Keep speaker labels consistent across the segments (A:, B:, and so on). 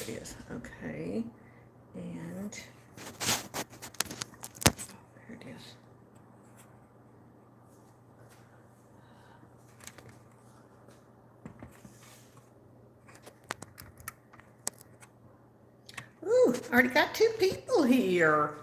A: it is. Okay. And here it is. Ooh, already got 2 people here.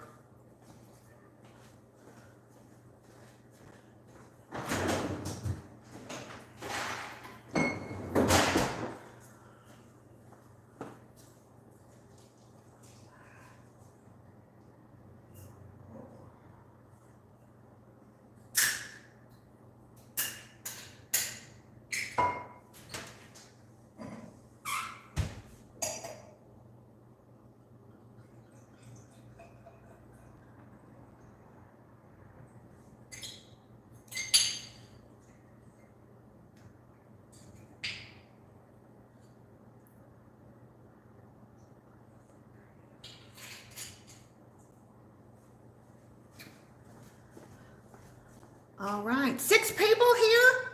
A: All right, 6 people here?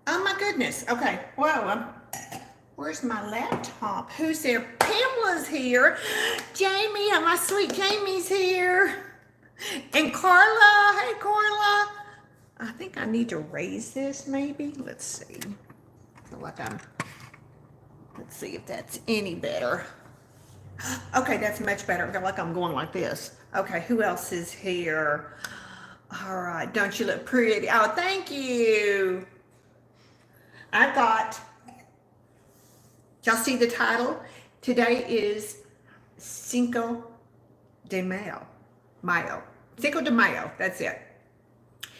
A: Oh my goodness. Okay, whoa, where's my laptop? Who's there? Pamela's here. Jamie, my sweet Jamie's here. And Carla, hey Carla. I think I need to raise this maybe. Let's see. I feel like let's see if that's any better. Okay, that's much better. I feel like I'm going like this. Okay, who else is here? All right, don't you look pretty? Oh, thank you. I got, y'all see the title? Today is Cinco de Mayo. Cinco de Mayo, that's it.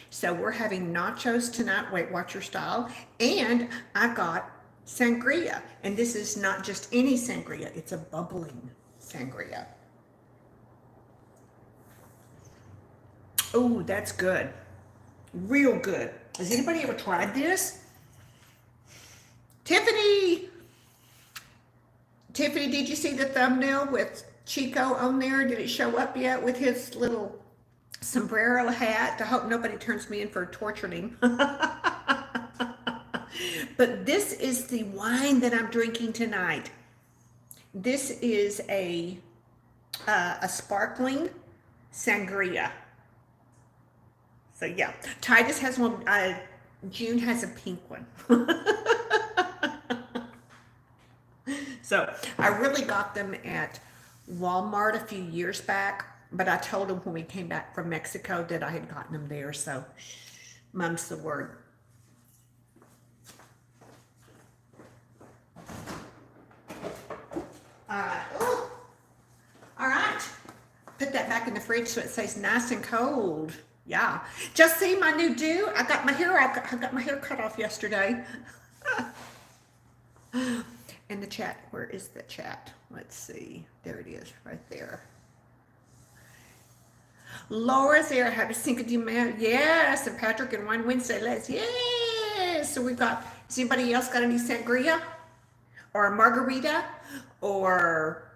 A: So we're having nachos tonight, Weight Watcher style, and I got sangria. And this is not just any sangria, it's a bubbling sangria. Oh, that's good. Real good. Has anybody ever tried this? Tiffany, did you see the thumbnail with Chico on there? Did it show up yet with his little sombrero hat? I hope nobody turns me in for torturing. But this is the wine that I'm drinking tonight. This is a sparkling sangria. So yeah, Titus has one, June has a pink one. So I really got them at Walmart a few years back, but I told them when we came back from Mexico that I had gotten them there, so mum's the word. All right, put that back in the fridge so it stays nice and cold. Yeah, just see my new do. I got my hair cut off yesterday. And the chat, where is the chat? Let's see. There it is, right there. Laura's there. Happy Cinco de Mayo. Yes, and Patrick and Wine Wednesday. Yes. So we've got. Has anybody else got any sangria, or a margarita, or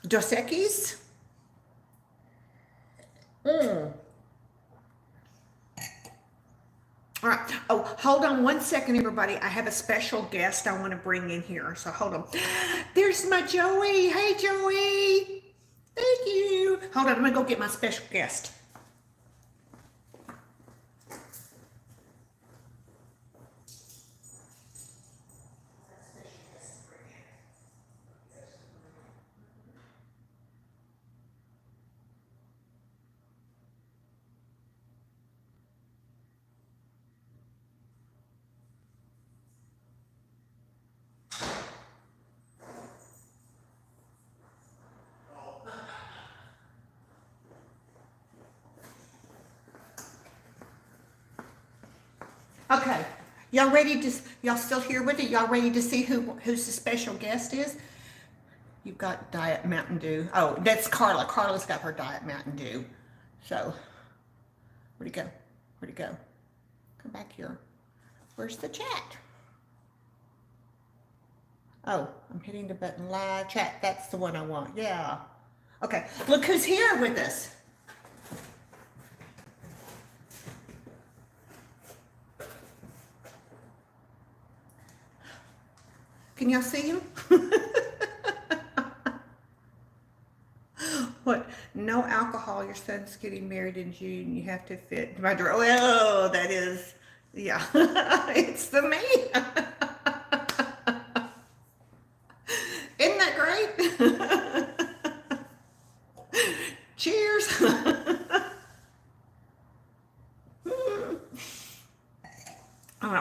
A: Dos Equis? All right. Oh, hold on one second, everybody. I have a special guest I want to bring in here. So hold on. There's my Joey. Hey, Joey. Thank you. Hold on. I'm going to go get my special guest. Okay, y'all ready to, y'all still here with it? Y'all ready to see who's the special guest is? You've got Diet Mountain Dew. Oh, that's Carla. Carla's got her Diet Mountain Dew. So, where'd he go? Where'd he go? Come back here. Where's the chat? Oh, I'm hitting the button live chat. That's the one I want. Yeah. Okay, look who's here with us. Can y'all see him? No alcohol. Your son's getting married in June. You have to fit my dress. Oh, that is, yeah. It's the me. Isn't that great? Cheers.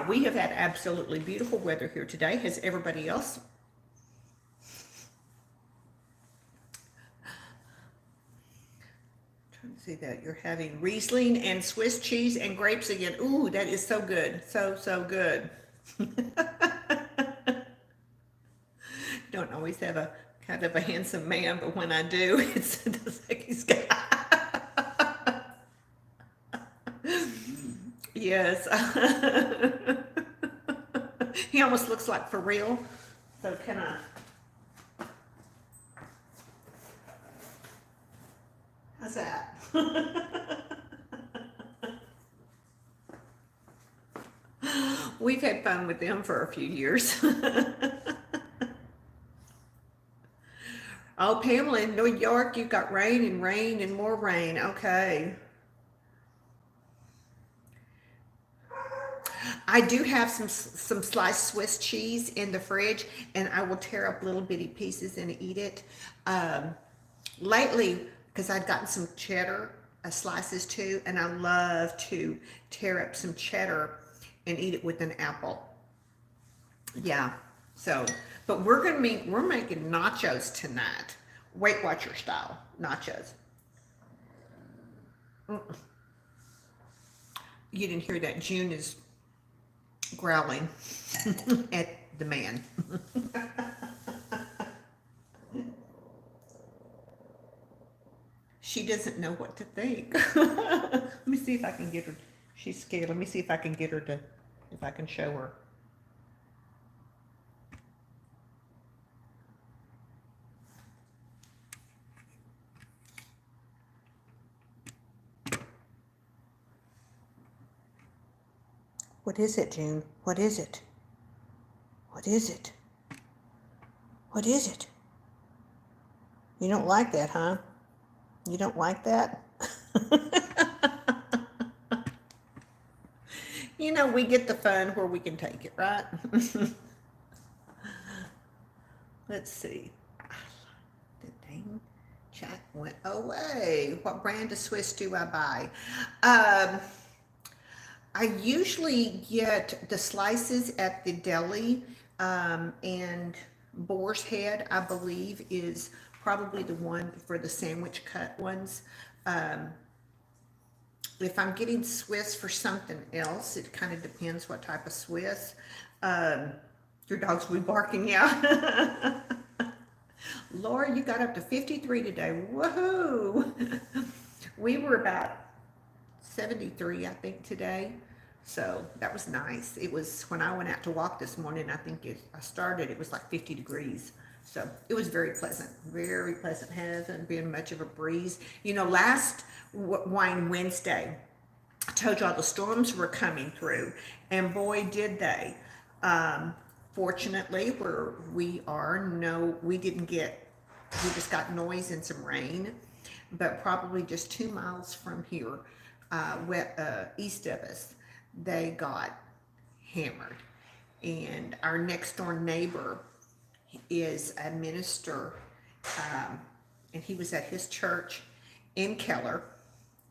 A: We have had absolutely beautiful weather here today. Has everybody else? Trying to see that you're having Riesling and Swiss cheese and grapes again. Ooh, that is so good. So, so good. Don't always have a kind of a handsome man, but when I do, it's like he's got. Yes. He almost looks like for real. So can I? How's that? We've had fun with them for a few years. Oh, Pamela, in New York, you've got rain and more rain. Okay. I do have some sliced Swiss cheese in the fridge, and I will tear up little bitty pieces and eat it. Lately, because I'd gotten some cheddar slices too, and I love to tear up some cheddar and eat it with an apple. Yeah. So, but we're making nachos tonight. Weight Watcher style nachos. You didn't hear that. June is growling at the man. She doesn't know what to think. Let me see if I can get her. She's scared. Let me see if I can get her to, if I can show her. What is it, June? What is it? What is it? What is it? You don't like that, huh? You don't like that? You know, we get the fun where we can take it, right? Let's see. The dang chat went away. What brand of Swiss do I buy? I usually get the slices at the deli, and Boar's Head, I believe, is probably the one for the sandwich cut ones. If I'm getting Swiss for something else, it kind of depends what type of Swiss. Your dogs will be barking, yeah. Laura, you got up to 53 today. Woohoo! We were about 73, I think, today. So that was nice. It was when I went out to walk this morning, I think I started, it was like 50 degrees. So it was very pleasant, very pleasant. Hasn't been much of a breeze. You know, last Wine Wednesday, I told you all the storms were coming through, and boy, did they. Fortunately, where we are, no, we didn't get, we just got noise and some rain, but probably just 2 miles from here, east of us, they got hammered. And our next door neighbor is a minister, and he was at his church in Keller,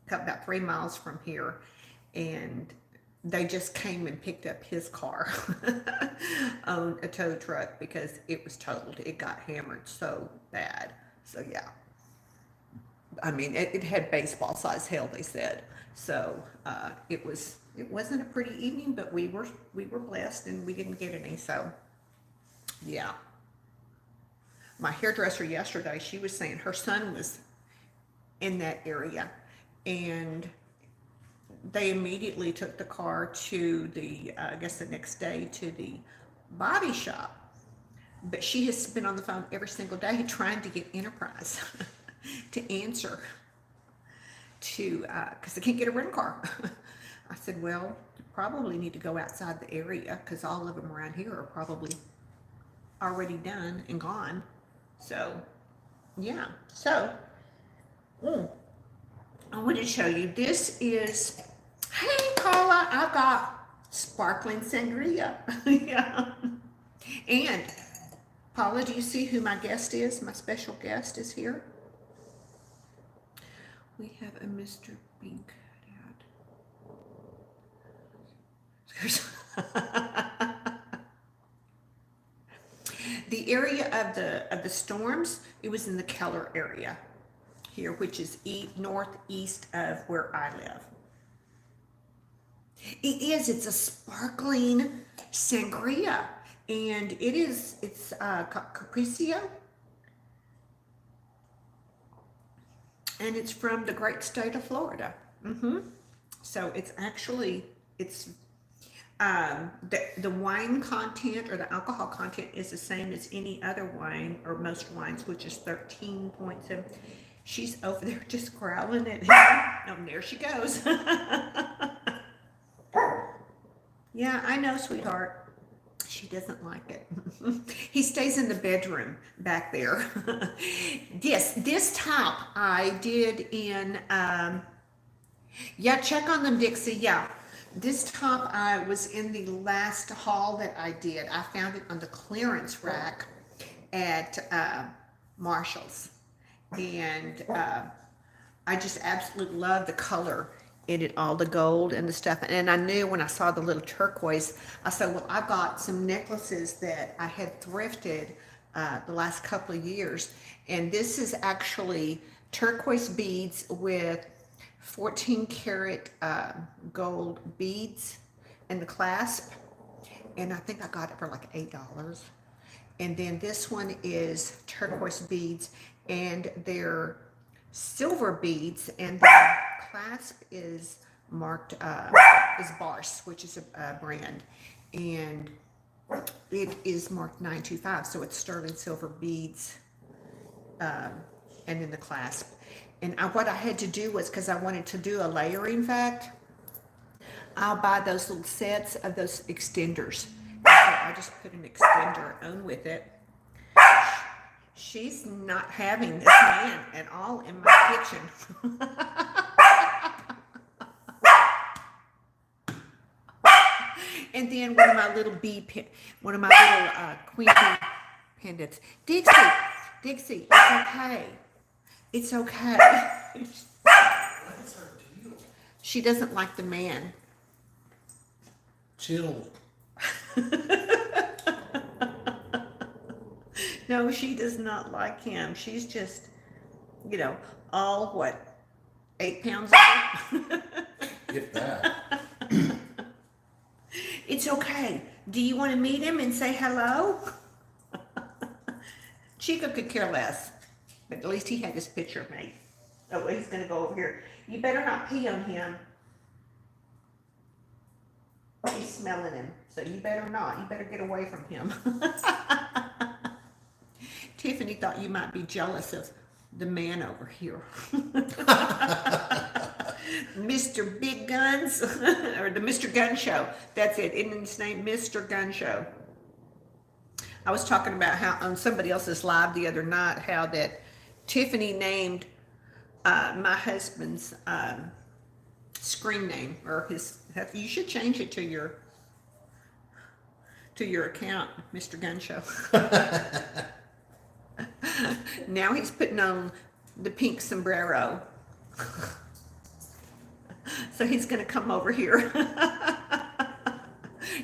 A: about 3 miles from here, and they just came and picked up his car on a tow truck because it was totaled. It got hammered so bad. So yeah, I mean, it had baseball size hail, they said. So it wasn't a pretty evening, but we were blessed and we didn't get any. So yeah. My hairdresser yesterday, she was saying her son was in that area, and they immediately took the car to the, I guess the next day, to the body shop. But she has been on the phone every single day trying to get Enterprise to answer to, because they can't get a rental car. I said, well, you probably need to go outside the area because all of them around here are probably already done and gone. So, yeah. So, Mm. I want to show you. This is, hey Carla, I've got sparkling sangria. Yeah. And Paula, do you see who my guest is? My special guest is here. We have a Mr. being cut out. The area of the storms, it was in the Keller area here, which is northeast of where I live. It's a sparkling sangria, and it's Capricio, and it's from the great state of Florida. So it's actually, the wine content or the alcohol content is the same as any other wine or most wines, which is 13.7. She's over there just growling at him. Oh, there she goes. Yeah, I know, sweetheart. She doesn't like it. He stays in the bedroom back there. This top I did in, yeah, check on them, Dixie. Yeah, this top I was in the last haul that I did. I found it on the clearance rack at Marshall's. And I just absolutely love the color in it, all the gold and the stuff. And I knew when I saw the little turquoise, I said, well, I've got some necklaces that I had thrifted the last couple of years. And this is actually turquoise beads with 14 karat gold beads and the clasp. And I think I got it for like $8. And then this one is turquoise beads, and they're silver beads, and the clasp is marked is Bars, which is a brand, and it is marked 925, so it's sterling silver beads, and then the clasp. And what I had to do was, because I wanted to do a layering fact, I'll buy those little sets of those extenders. So I just put an extender on with it. She's not having this man at all in my kitchen. And then one of my little queen bee pendants. Dixie, it's okay. It's okay.
B: What's her deal?
A: She doesn't like the man.
B: Chill.
A: No, she does not like him. She's just, all 8 pounds over?
B: If that.
A: It's okay. Do you want to meet him and say hello? Chico could care less, but at least he had this picture made. Oh, he's going to go over here. You better not pee on him. He's smelling him, so you better not. You better get away from him. Tiffany thought you might be jealous of the man over here. Mr. Big Guns, or the Mr. Gun Show. That's it. Isn't his name Mr. Gun Show? I was talking about how on somebody else's live the other night, how that Tiffany named my husband's screen name, or you should change it to your account, Mr. Gun Show. Now he's putting on the pink sombrero. So he's going to come over here.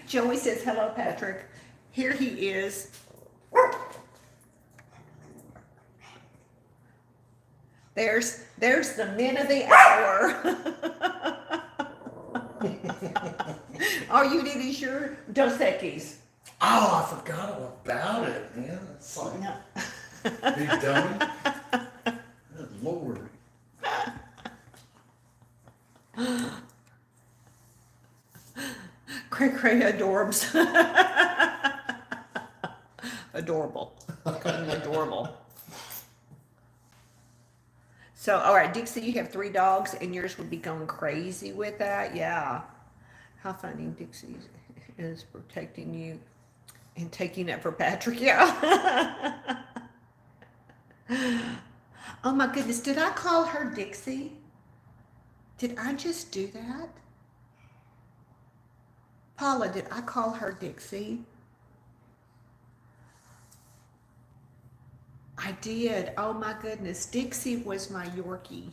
A: Joey says, hello, Patrick. Here he is. There's the men of the hour. All you need is your Dos Equis.
B: Oh, I forgot all about it, man. It's like,
A: No.
B: big dummy. Good Lord.
A: Cray adorbs. Adorable. Adorable. So, all right, Dixie, you have 3 dogs, and yours would be going crazy with that. Yeah. How funny Dixie is protecting you and taking it for Patrick. Yeah. Oh my goodness, did I call her Dixie? Did I just do that? Paula, did I call her Dixie? I did. Oh my goodness. Dixie was my Yorkie.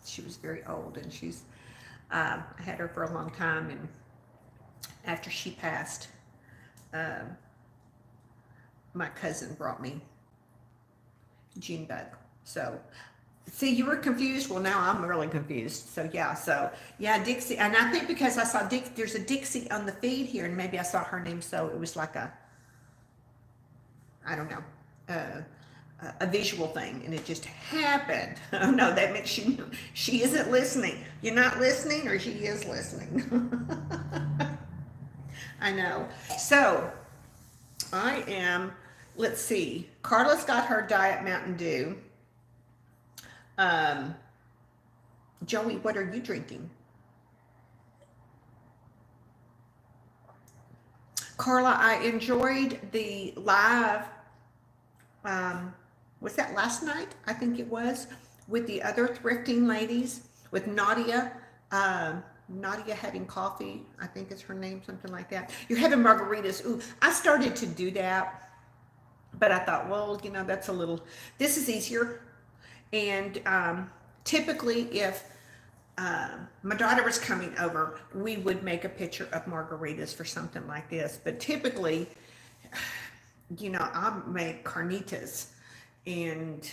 A: She was very old, and I had her for a long time, and after she passed, um, my cousin brought me Junebug. So, see, you were confused. Well, now I'm really confused. So yeah, Dixie, and I think because I saw there's a Dixie on the feed here, and maybe I saw her name, so it was like I don't know, a visual thing, and it just happened. Oh no, that means she isn't listening. You're not listening, or she is listening. I know. So I am. Let's see. Carla's got her Diet Mountain Dew. Joey, what are you drinking? Carla, I enjoyed the live, was that last night? I think it was, with the other thrifting ladies, with Nadia. Nadia having coffee, I think is her name, something like that. You're having margaritas. Ooh, I started to do that, but I thought, well, that's this is easier. And typically, if my daughter was coming over, we would make a picture of margaritas for something like this. But typically, I make carnitas, and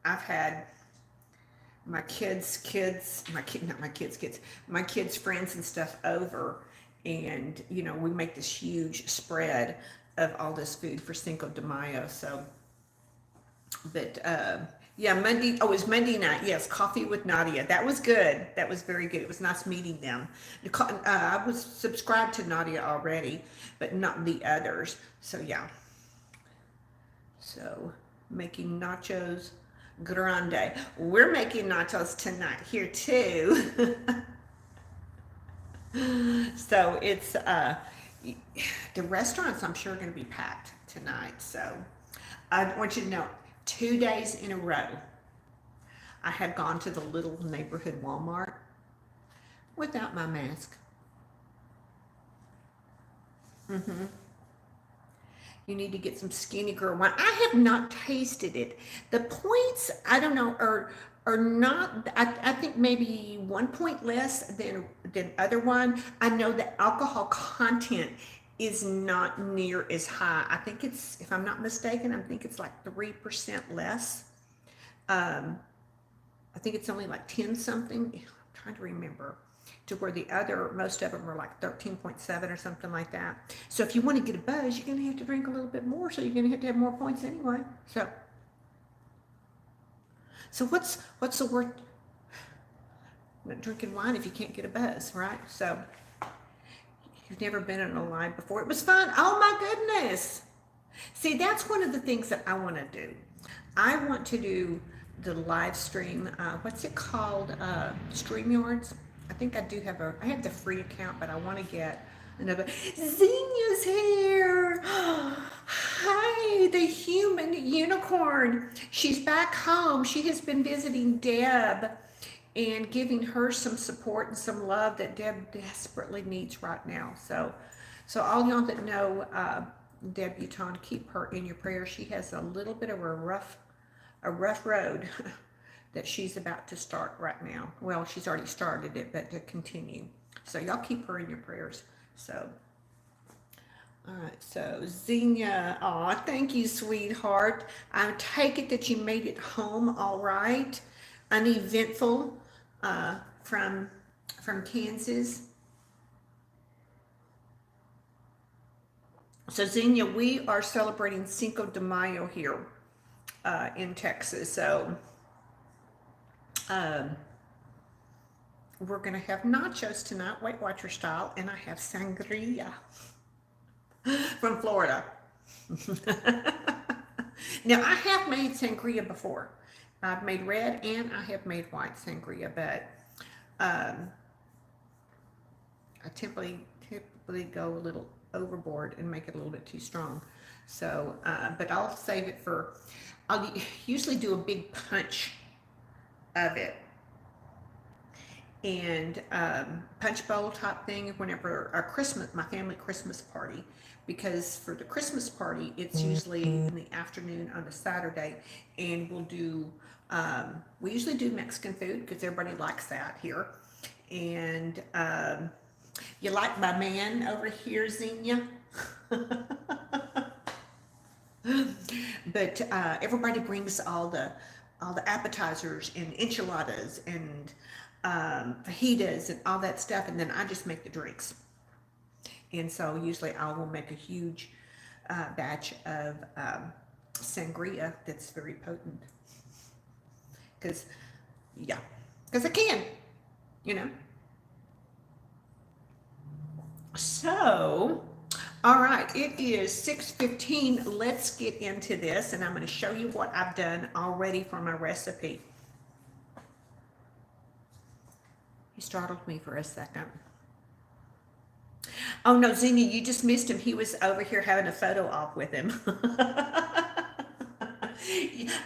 A: I've had my kids' friends and stuff over, and we make this huge spread of all this food for Cinco de Mayo. So, but yeah, Monday. Oh, it was Monday night. Yes, coffee with Nadia. That was good. That was very good. It was nice meeting them. I was subscribed to Nadia already, but not the others. So yeah. So making nachos grande. We're making nachos tonight here too. So it's the restaurants, I'm sure, are going to be packed tonight. So I want you to know, 2 days in a row, I have gone to the little neighborhood Walmart without my mask. You need to get some Skinny Girl wine. I have not tasted it. The points, I don't know, are not. I think maybe 1 point less than other one. I know the alcohol content is not near as high. I think it's, if I'm not mistaken, I think it's like 3% less. I think it's only like 10 something. I'm trying to remember. To where the other, most of them are like 13.7 or something like that. So if you want to get a buzz, you're going to have to drink a little bit more. So you're going to have more points anyway. So what's the word? Not drinking wine if you can't get a buzz, right? So you've never been in a line before. It was fun. Oh my goodness. See, that's one of the things that I want to do. I want to do the live stream. What's it called? StreamYards. I think I do have I have the free account, but I want to get another. Zinnia's here. Hi, the human unicorn. She's back home. She has been visiting Deb and giving her some support and some love that Deb desperately needs right now. So all y'all that know Deb Buton, keep her in your prayers. She has a little bit of a rough road that she's about to start right now. Well, she's already started it, but to continue. So y'all keep her in your prayers. So, all right. So Xenia, aw, thank you, sweetheart. I take it that you made it home all right, uneventful, from Kansas. So Xenia, we are celebrating Cinco de Mayo here in Texas. So we're gonna have nachos tonight, Weight Watcher style, and I have sangria from Florida. Now I have made sangria before. I've made red and I have made white sangria, but I typically go a little overboard and make it a little bit too strong. So, but I'll save it for. I'll usually do a big punch of it, and punch bowl type thing whenever our Christmas, my family Christmas party, because for the Christmas party it's usually in the afternoon on a Saturday, and we usually do Mexican food because everybody likes that here, and you like my man over here, Xenia? But everybody brings all the appetizers and enchiladas and fajitas and all that stuff, and then I just make the drinks. And so usually I will make a huge batch of sangria that's very potent. Because, yeah, because I can, you know. So, all right, it is 6:15. Let's get into this, and I'm going to show you what I've done already for my recipe. He startled me for a second. Oh no, Xenia, you just missed him. He was over here having a photo op with him.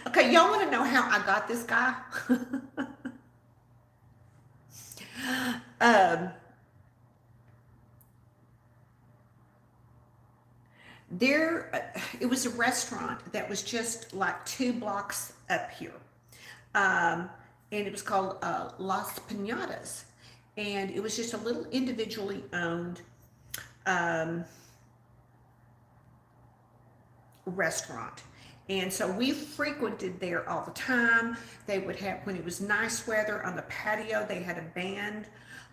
A: Okay, y'all want to know how I got this guy? It was a restaurant that was just like 2 blocks up here. And it was called Las Pinatas. And it was just a little individually owned restaurant. And so we frequented there all the time. They would have, when it was nice weather on the patio, they had a band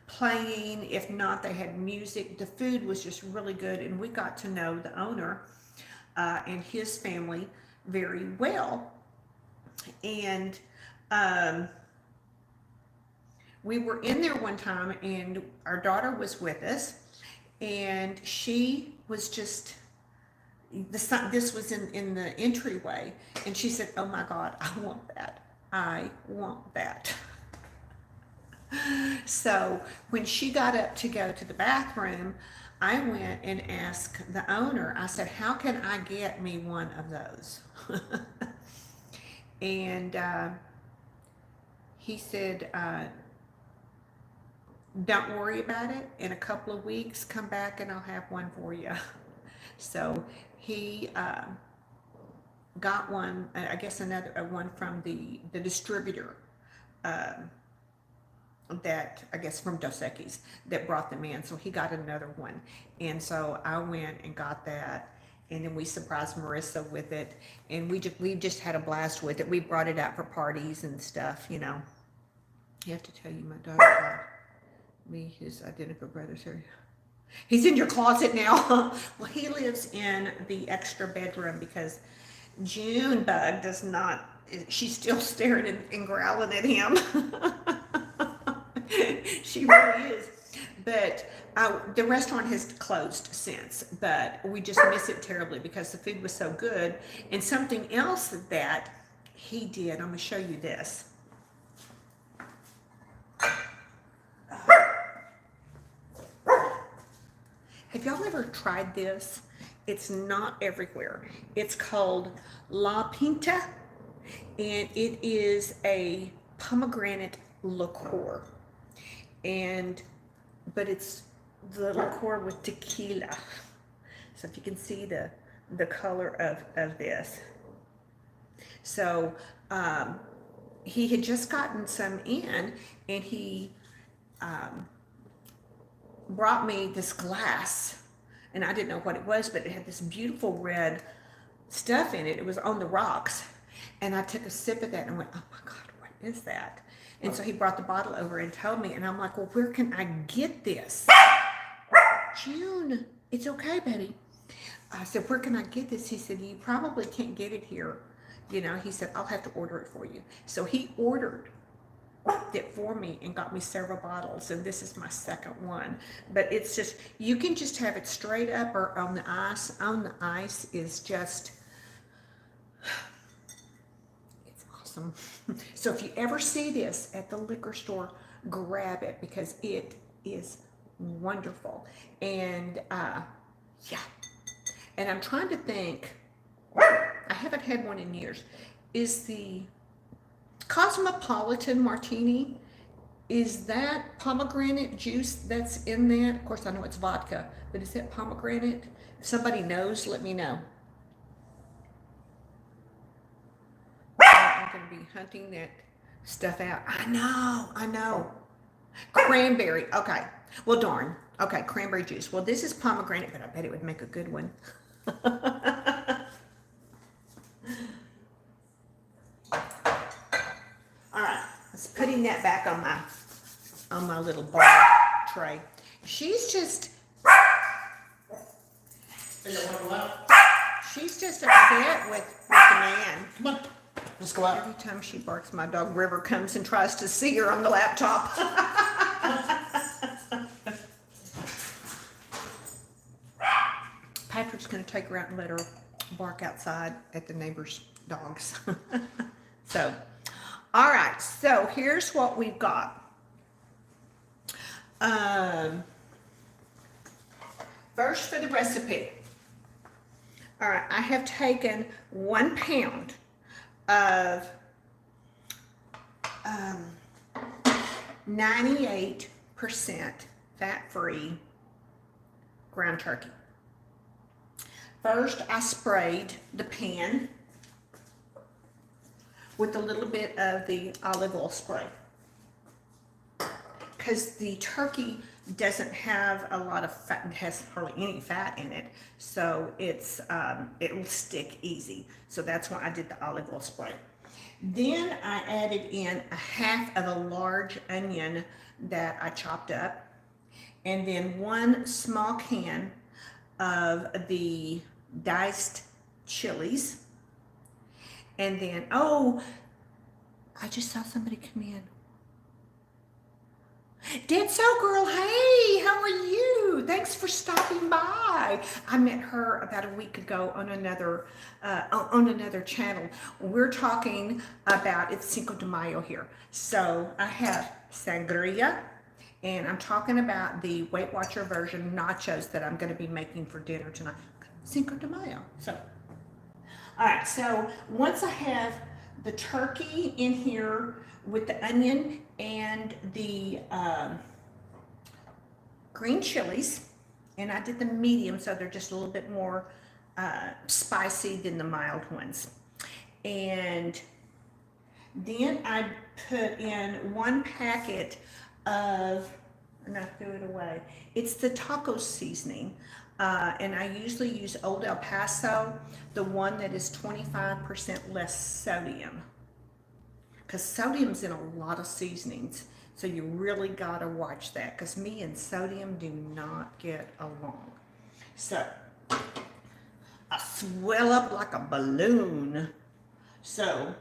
A: playing. If not, they had music. The food was just really good, and we got to know the owner and his family very well. And we were in there one time, and our daughter was with us, and she was just, this was in the entryway, and she said, "Oh my God, I want that. I want that." So when she got up to go to the bathroom, I went and asked the owner, I said, "How can I get me one of those?" And he said, "Don't worry about it. In a couple of weeks, come back and I'll have one for you." So he got one, I guess another one from the distributor that, I guess from Dos Equis, that brought them in. So he got another one. And so I went and got that. And then we surprised Marissa with it. And we just had a blast with it. We brought it out for parties and stuff, you know. I have to tell you, my daughter got me his identical brother, sorry. He's in your closet now. Well, he lives in the extra bedroom because Junebug does not, she's still staring and growling at him. She really is. But the restaurant has closed since, but we just miss it terribly because the food was so good. And something else that he did, I'm going to show you this. Have y'all ever tried this? It's not everywhere. It's called La Pinta, and it is a pomegranate liqueur. But it's the liqueur with tequila. So if you can see the color of this. So he had just gotten some in, and he brought me this glass, and I didn't know what it was, but it had this beautiful red stuff in it. It was on the rocks, and I took a sip of that and went, "Oh my God, what is that?" And so he brought the bottle over and told me, and I'm like, "Well, where can I get this?" "June, it's okay, Betty." I said, "Where can I get this?" He said, "You probably can't get it here. You know," he said, "I'll have to order it for you." So he ordered it for me and got me several bottles, and this is my second one. But it's just, you can just have it straight up or on the ice. On the ice is just, it's awesome. So if you ever see this at the liquor store, grab it because it is wonderful. And yeah, and I'm trying to think, I haven't had one in years. is the Cosmopolitan Martini, is that pomegranate juice that's in that? Of course, I know it's vodka, but is that pomegranate? If somebody knows, let me know. I'm going to be hunting that stuff out. I know. Cranberry. Okay. Well, darn. Okay, cranberry juice. Well, this is pomegranate, but I bet it would make a good one. All right, let's putting that back on my little bar tray. She's just upset with the man.
B: Come on, let's go out.
A: Every time she barks, my dog River comes and tries to see her on the laptop. Patrick's going to take her out and let her bark outside at the neighbor's dogs. So, all right. So here's what we've got. First for the recipe. All right. I have taken 1 pound of 98% fat-free ground turkey. First, I sprayed the pan with a little bit of the olive oil spray because the turkey doesn't have a lot of fat, it has hardly any fat in it, so it's it will stick easy. So that's why I did the olive oil spray. Then I added in a half of a large onion that I chopped up, and then 1 small can of the diced chilies, and then, oh, I just saw somebody come in. Dead Soul Girl, hey, how are you? Thanks for stopping by. I met her about a week ago on another channel. We're talking about, it's Cinco de Mayo here. So I have sangria, and I'm talking about the Weight Watcher version nachos that I'm going to be making for dinner tonight. Cinco de Mayo. So, all right. So once I have the turkey in here with the onion and the green chilies, and I did the medium, so they're just a little bit more spicy than the mild ones. And then I put in 1 packet of, and I threw it away. It's the taco seasoning. And I usually use Old El Paso, the one that is 25% less sodium. Because sodium's in a lot of seasonings. So you really got to watch that. Because me and sodium do not get along. So I swell up like a balloon. So,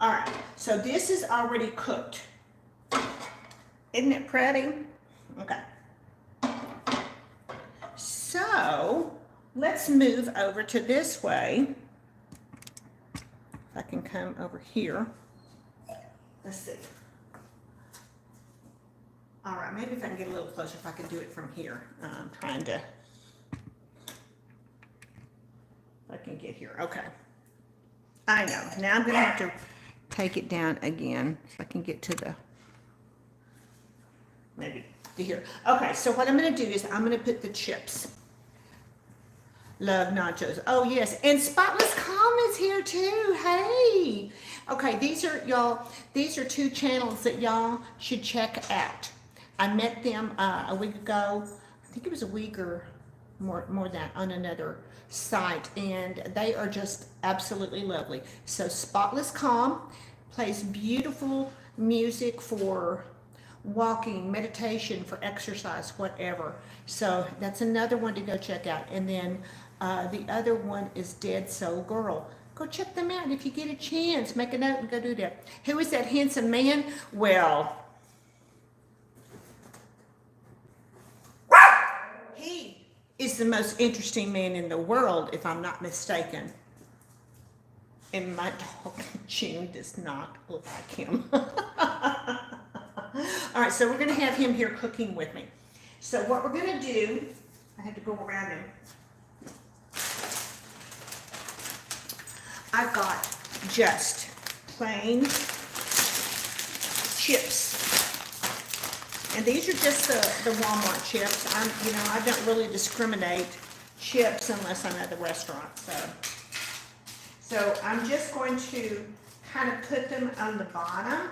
A: all right. So this is already cooked. Isn't it pretty? Okay. So let's move over to this way. If I can come over here. Let's see. All right, maybe if I can get a little closer, if I can do it from here. I'm trying to, if I can get here. Okay. I know. Now I'm going to have to take it down again. If I can get to the, maybe to here. Okay, so what I'm going to do is I'm going to put the chips. Love nachos. Oh, yes. And Spotless Calm is here too. Hey. Okay, these are, y'all, these are 2 channels that y'all should check out. I met them a week ago. I think it was a week or more than that on another site. And they are just absolutely lovely. So Spotless Calm plays beautiful music for walking, meditation, for exercise, whatever. So that's another one to go check out. And then the other one is Dead Soul Girl. Go check them out if you get a chance. Make a note and go do that. Who is that handsome man? Well, he is the most interesting man in the world, if I'm not mistaken. And my dog, June, does not look like him. All right, so we're going to have him here cooking with me. So what we're going to do, I had to go around him. I've got just plain chips. And these are just the Walmart chips. I don't really discriminate chips unless I'm at the restaurant. So I'm just going to kind of put them on the bottom.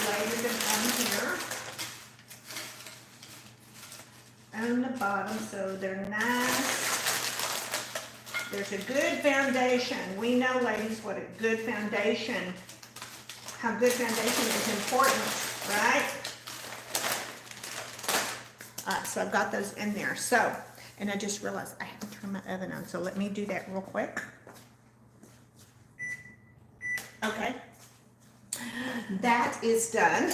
A: Lay them on here. On the bottom, so they're nice. There's a good foundation. We know, ladies, what a good foundation, how good foundation is important, right? So I've got those in there. So, and I just realized I haven't turned my oven on, so let me do that real quick. Okay. That is done.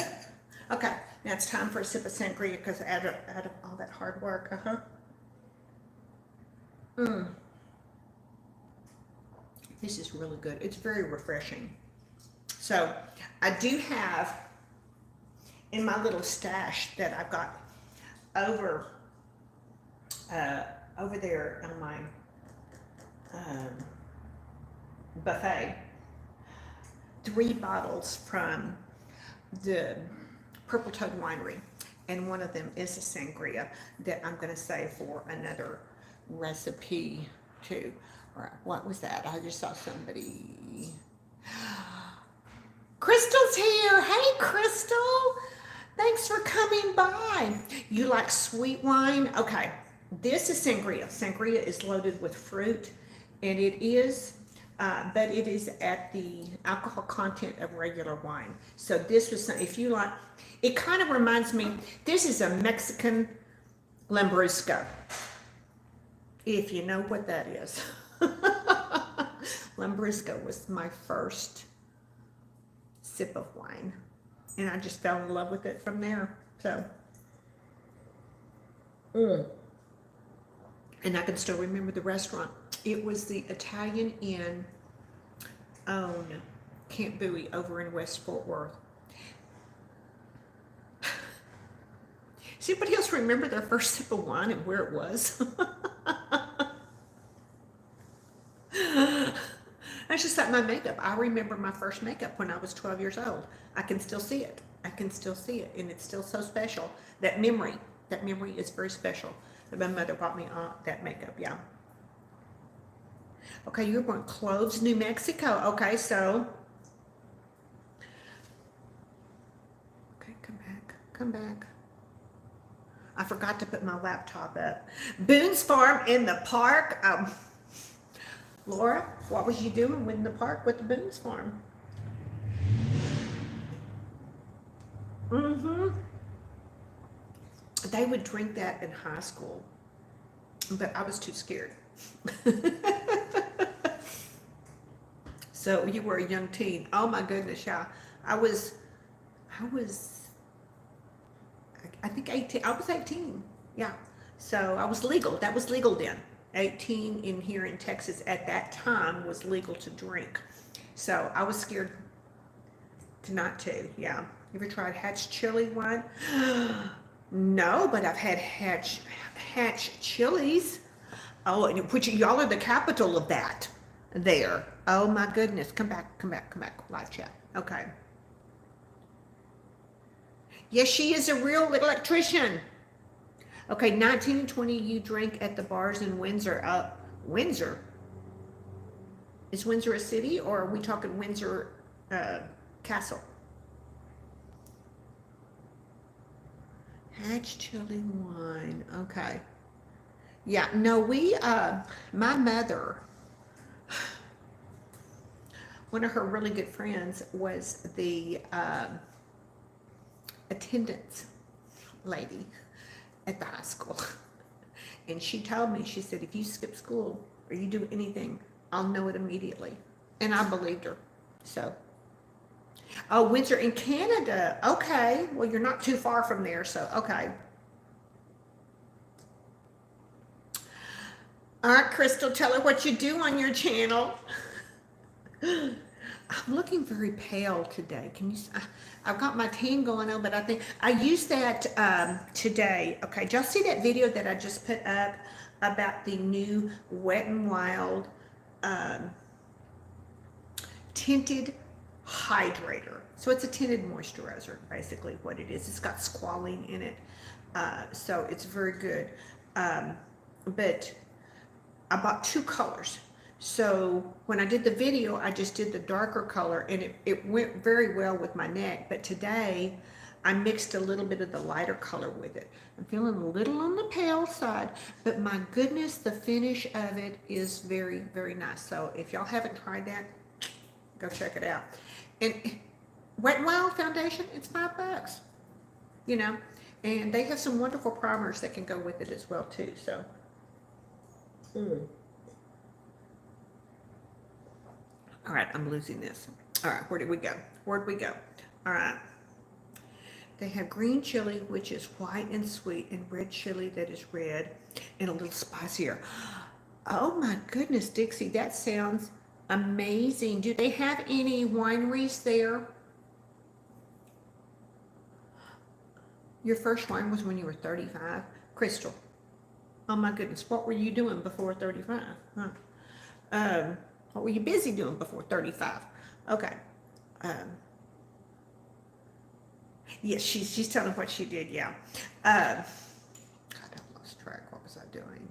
A: Okay, now it's time for a sip of sangria because out of all that hard work, This is really good. It's very refreshing. So I do have in my little stash that I've got over there on my buffet, 3 bottles from the Purple Toad Winery, and one of them is a sangria that I'm going to save for another recipe too. Or what was that? I just saw somebody. Crystal's here. Hey, Crystal. Thanks for coming by. You like sweet wine? Okay. This is sangria. Sangria is loaded with fruit, and it is, but it is at the alcohol content of regular wine. So this was, if you like, it kind of reminds me, this is a Mexican Lambrusco, if you know what that is. Lambrusco was my first sip of wine, and I just fell in love with it from there. So, and I can still remember the restaurant. It was the Italian Inn on Camp Bowie over in West Fort Worth. Does anybody else remember their first sip of wine and where it was? That's just like my makeup. I remember my first makeup when I was 12 years old. I can still see it. I can still see it, and it's still so special. That memory is very special. That my mother bought me that makeup, yeah. Okay, you're going Cloves, New Mexico. Okay, so. Okay, come back. I forgot to put my laptop up. Boone's Farm in the park. Laura, what was you doing in the park with the Boone's Farm? They would drink that in high school, but I was too scared. So you were a young teen. Oh my goodness, yeah. I think 18. I was 18. Yeah. So I was legal. That was legal then. 18 in here in Texas at that time was legal to drink. So I was scared not to. Yeah. You ever tried Hatch chili wine? No, but I've had Hatch chilies. Oh, which y'all are the capital of that there. Oh my goodness. Come back. Live chat. Okay. Yes, she is a real electrician. Okay, 19 and 20 you drink at the bars in Windsor. Windsor? Is Windsor a city, or are we talking Windsor Castle? Hatch chili wine. Okay. Yeah, no, my mother, one of her really good friends was the attendance lady at the high school. And she told me, she said, if you skip school or you do anything, I'll know it immediately. And I believed her. So, oh, Windsor in Canada. Okay. Well, you're not too far from there. So, okay. All right, Crystal, tell her what you do on your channel. I'm looking very pale today. Can you? I've got my tan going on, but I think I used that today. Okay, did y'all see that video that I just put up about the new Wet n Wild tinted hydrator. So it's a tinted moisturizer, basically what it is. It's got squalene in it, so it's very good. But I bought 2 colors. So when I did the video, I just did the darker color, and it went very well with my neck. But today, I mixed a little bit of the lighter color with it. I'm feeling a little on the pale side, but my goodness, the finish of it is very, very nice. So if y'all haven't tried that, go check it out. And Wet n Wild foundation, it's $5, you know, and they have some wonderful primers that can go with it as well too. So. All right, I'm losing this. All right, where did we go? Where'd we go? All right. They have green chili, which is white and sweet, and red chili that is red and a little spicier. Oh my goodness, Dixie, that sounds amazing. Do they have any wineries there? Your first wine was when you were 35? Crystal. Oh my goodness, what were you doing before 35? Huh? What were you busy doing before 35? Okay. Yes, she's telling what she did, yeah. God, I lost track. What was I doing?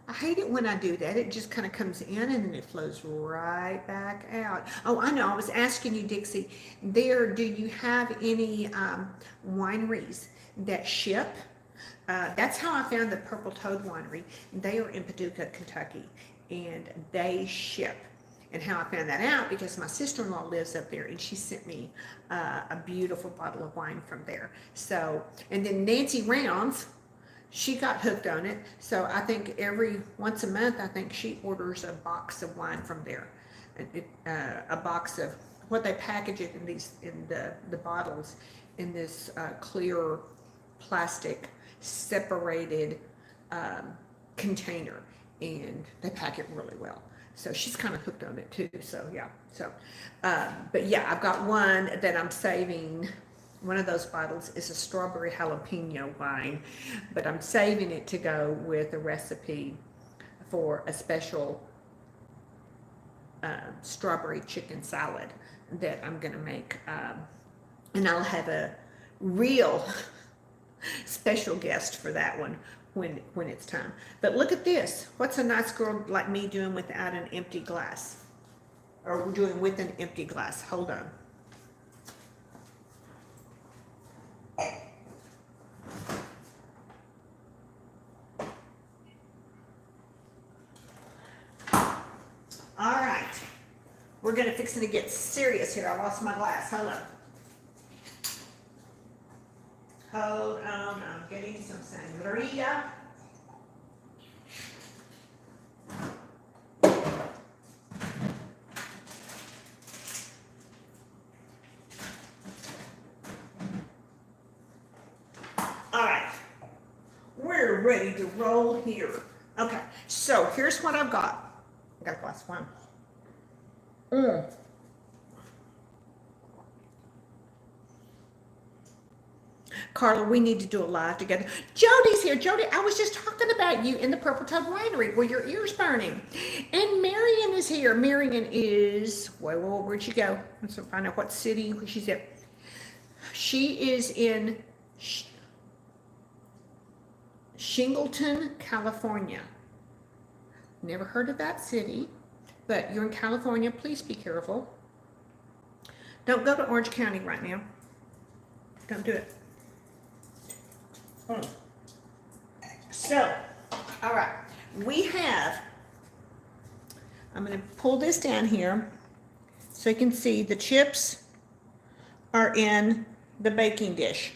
A: I hate it when I do that. It just kind of comes in and then it flows right back out. Oh, I know. I was asking you, Dixie, do you have any wineries that ship? That's how I found the Purple Toad Winery. They are in Paducah, Kentucky, and they ship. And how I found that out, because my sister-in-law lives up there, and she sent me a beautiful bottle of wine from there. So, and then Nancy Rounds, she got hooked on it. So I think once a month, I think she orders a box of wine from there. A box of what they package it in the bottles in this clear plastic separated container, and they pack it really well. So she's kind of hooked on it too. So yeah. So, but yeah, I've got one that I'm saving. One of those bottles is a strawberry jalapeno wine, but I'm saving it to go with a recipe for a special strawberry chicken salad that I'm gonna make, and I'll have a real special guest for that one when it's time. But look at this. What's a nice girl like me doing without an empty glass? Or doing with an empty glass? Hold on. All right. We're gonna fix it to get serious here. I lost my glass. Hold on. Hold on, I'm getting some sangria. All right, we're ready to roll here. Okay, so here's what I've got. I got a glass of wine. Carla, we need to do a live together. Jody's here. Jody, I was just talking about you in the Purple Tub Winery where your ear's burning. And Marion is here. Marion is, where'd she go? Let's find out what city she's in. She is in Shingleton, California. Never heard of that city, but you're in California. Please be careful. Don't go to Orange County right now. Don't do it. So, all right, we have, I'm going to pull this down here so you can see the chips are in the baking dish.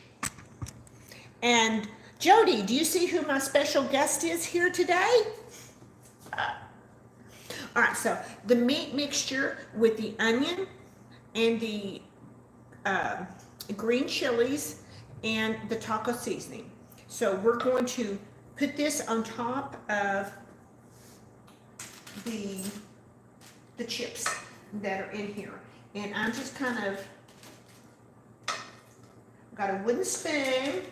A: And Jody, do you see who my special guest is here today? All right, so the meat mixture with the onion and the green chilies and the taco seasoning. So we're going to put this on top of the chips that are in here. And I'm just kind of got a wooden spoon,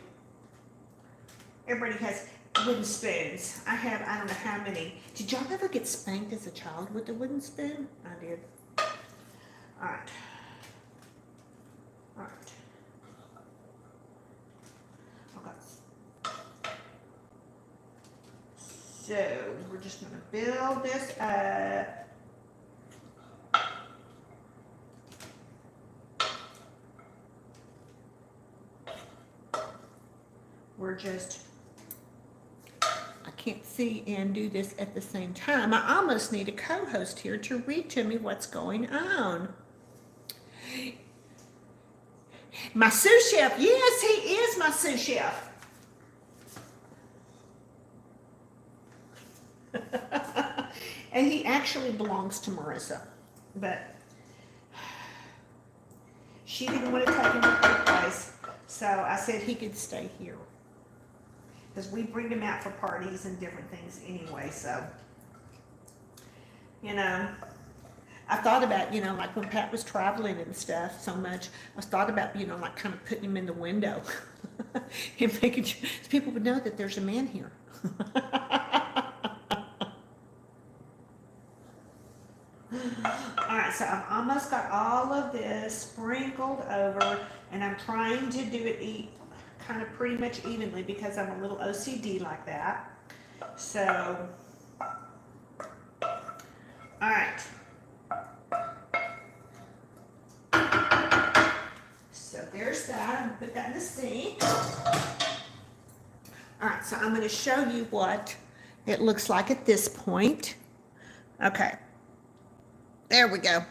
A: Everybody has wooden spoons. I don't know how many. Did y'all ever get spanked as a child with a wooden spoon? I did. All right. All right. So we're just going to build this up. We're just, I can't see and do this at the same time. I almost need a co-host here to read to me what's going on. My sous chef, yes, he is my sous chef. And he actually belongs to Marissa, but she didn't want to take him to her place, so I said he could stay here. Because we bring him out for parties and different things anyway, so, you know, I thought about, you know, like when Pat was traveling and stuff so much, I thought about, you know, like kind of putting him in the window and making sure people would know that there's a man here. All right, so I've almost got all of this sprinkled over, and I'm trying to do it kind of pretty much evenly because I'm a little OCD like that. So, all right. So there's that. I'm gonna put that in the sink. All right, so I'm going to show you what it looks like at this point. Okay. There we go.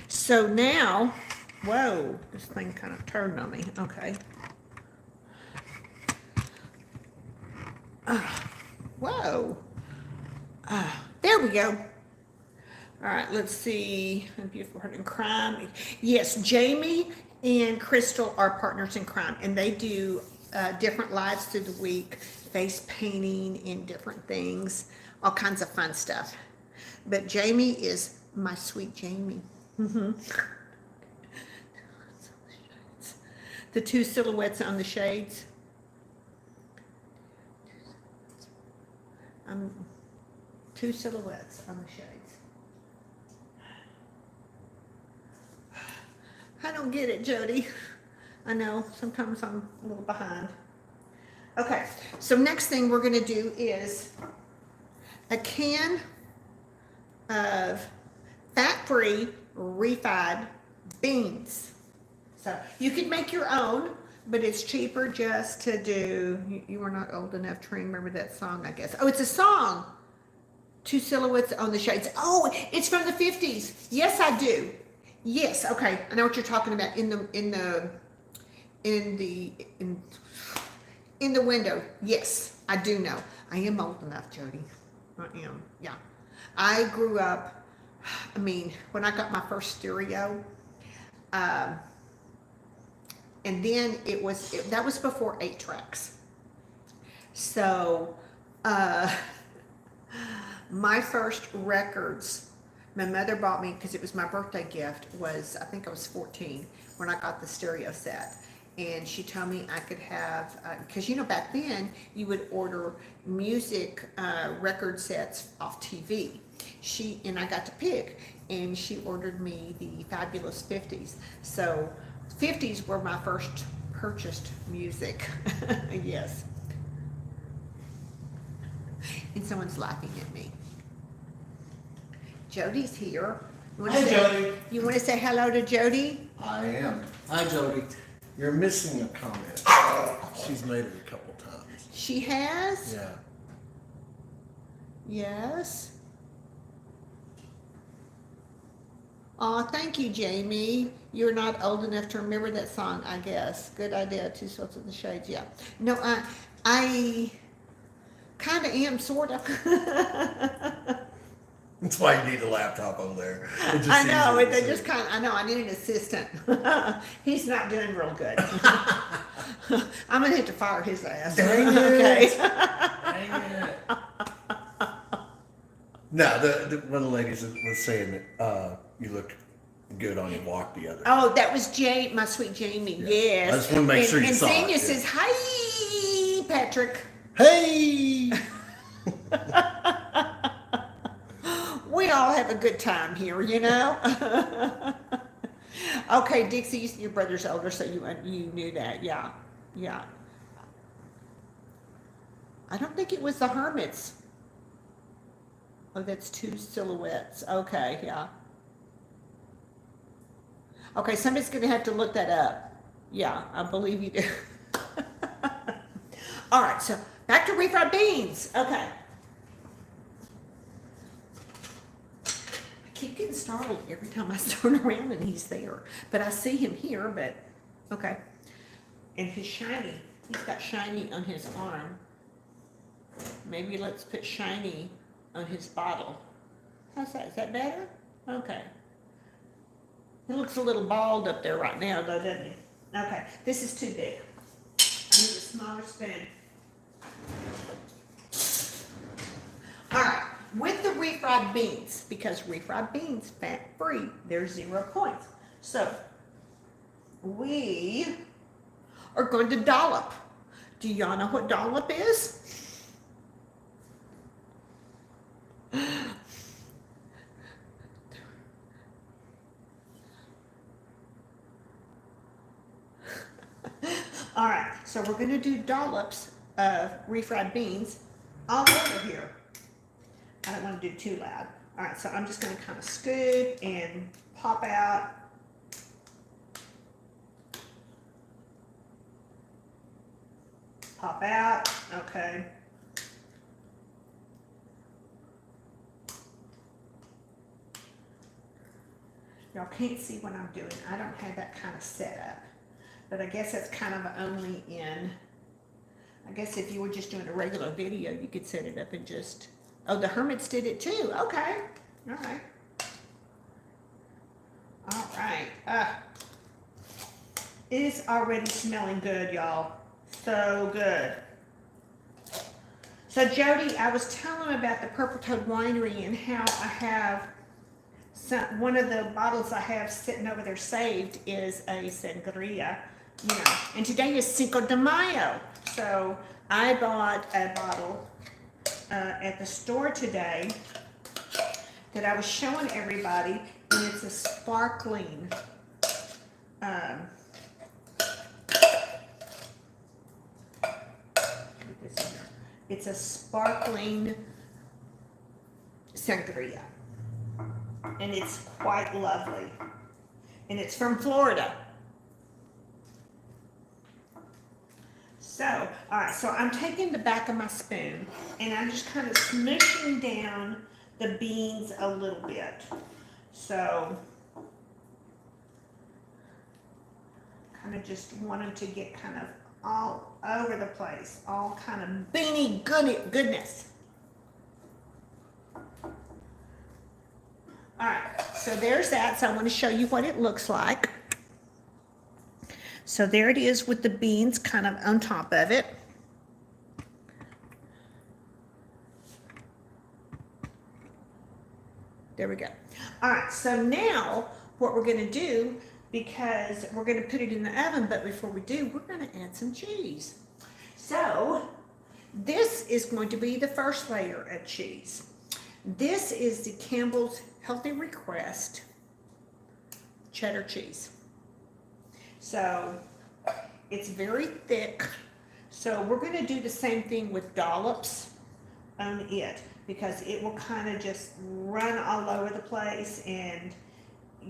A: So now, whoa, this thing kind of turned on me. Okay. Whoa. There we go. All right, let's see. A beautiful partner in crime. Yes, Jamie and Crystal are partners in crime, and they do different lives through the week, face painting and different things, all kinds of fun stuff. But Jamie is my sweet Jamie. The two silhouettes on the shades. Two silhouettes on the shades. I don't get it, Jody. I know, sometimes I'm a little behind. Okay, so next thing we're gonna do is a can of fat-free refried beans. So you could make your own, but it's cheaper just to do, you were not old enough to remember that song, I guess. Oh, it's a song. Two silhouettes on the shades. Oh, it's from the 50s. Yes, I do. Yes, okay. I know what you're talking about in the window. Yes, I do know. I am old enough, Jody. I am, yeah. I grew up, I mean, when I got my first stereo, and then that was before 8 tracks. So, my first records, my mother bought me, because it was my birthday gift, was, I think I was 14 when I got the stereo set. And she told me I could have, because you know back then you would order music record sets off TV. And I got to pick, and she ordered me the Fabulous 50s. So 50s were my first purchased music. Yes. And someone's laughing at me. Jody's here.
B: Hi, Jody.
A: You want to say hello to Jody?
B: I am. Hi, Jody. You're missing a comment. She's made it a couple times.
A: She has?
B: Yeah.
A: Yes. Aw, thank you, Jamie. You're not old enough to remember that song, I guess. Good idea. Two Sorts of the Shades, yeah. No, I kind of am, sort of.
B: That's why you need a laptop over there.
A: I know, they just kind of, I know, I need an assistant. He's not doing real good. I'm going to have to fire his ass.
B: Dang it.
A: Okay.
B: Dang it. No, one of the ladies was saying that you look good on your walk the other day.
A: Oh, that was my sweet Jamie,
B: Yeah.
A: yes.
B: I just want to make sure you saw it.
A: And Xenia says, hi. Patrick.
B: Hey!
A: We all have a good time here, you know? Okay, Dixie, your brother's older, so you knew that. Yeah, yeah. I don't think it was the Hermits. Oh, that's two silhouettes. Okay, yeah. Okay, somebody's going to have to look that up. Yeah, I believe you do. All right, so back to refried beans. Okay. I keep getting startled every time I turn around and he's there. But I see him here, but okay. And he's got shiny on his arm. Maybe let's put shiny on his bottle. How's that? Is that better? Okay. It looks a little bald up there right now, though, doesn't it? Okay, this is too big. I need a smaller spoon. All right, with the refried beans, because refried beans, fat-free, they're 0 points. So, we are going to dollop. Do y'all know what dollop is? All right, so we're going to do dollops of refried beans all over here. I don't want to do too loud. All right, so I'm just going to kind of scoop and pop out. Pop out, okay. Y'all can't see what I'm doing. I don't have that kind of setup. But I guess that's kind of only in, I guess if you were just doing a regular video, you could set it up and just, oh, the Hermits did it too. Okay. All right. All right. It is already smelling good, y'all. So good. So Jody, I was telling him about the Purple Toad Winery and how I have one of the bottles I have sitting over there saved is a Sangria, you know, and today is Cinco De Mayo. So I bought a bottle at the store today that I was showing everybody, and it's a sparkling, it's a sparkling Sangria. And it's quite lovely. And it's from Florida. So, all right, so I'm taking the back of my spoon and I'm just kind of smooshing down the beans a little bit. So, kind of just want them to get kind of all over the place, all kind of beany goodness. All right, so there's that. So I want to show you what it looks like. So there it is with the beans kind of on top of it. There we go. All right, so now what we're going to do, because we're going to put it in the oven, but before we do, we're going to add some cheese. So this is going to be the first layer of cheese. This is the Campbell's Healthy Request cheddar cheese. So it's very thick. So we're going to do the same thing with dollops on it, because it will kind of just run all over the place and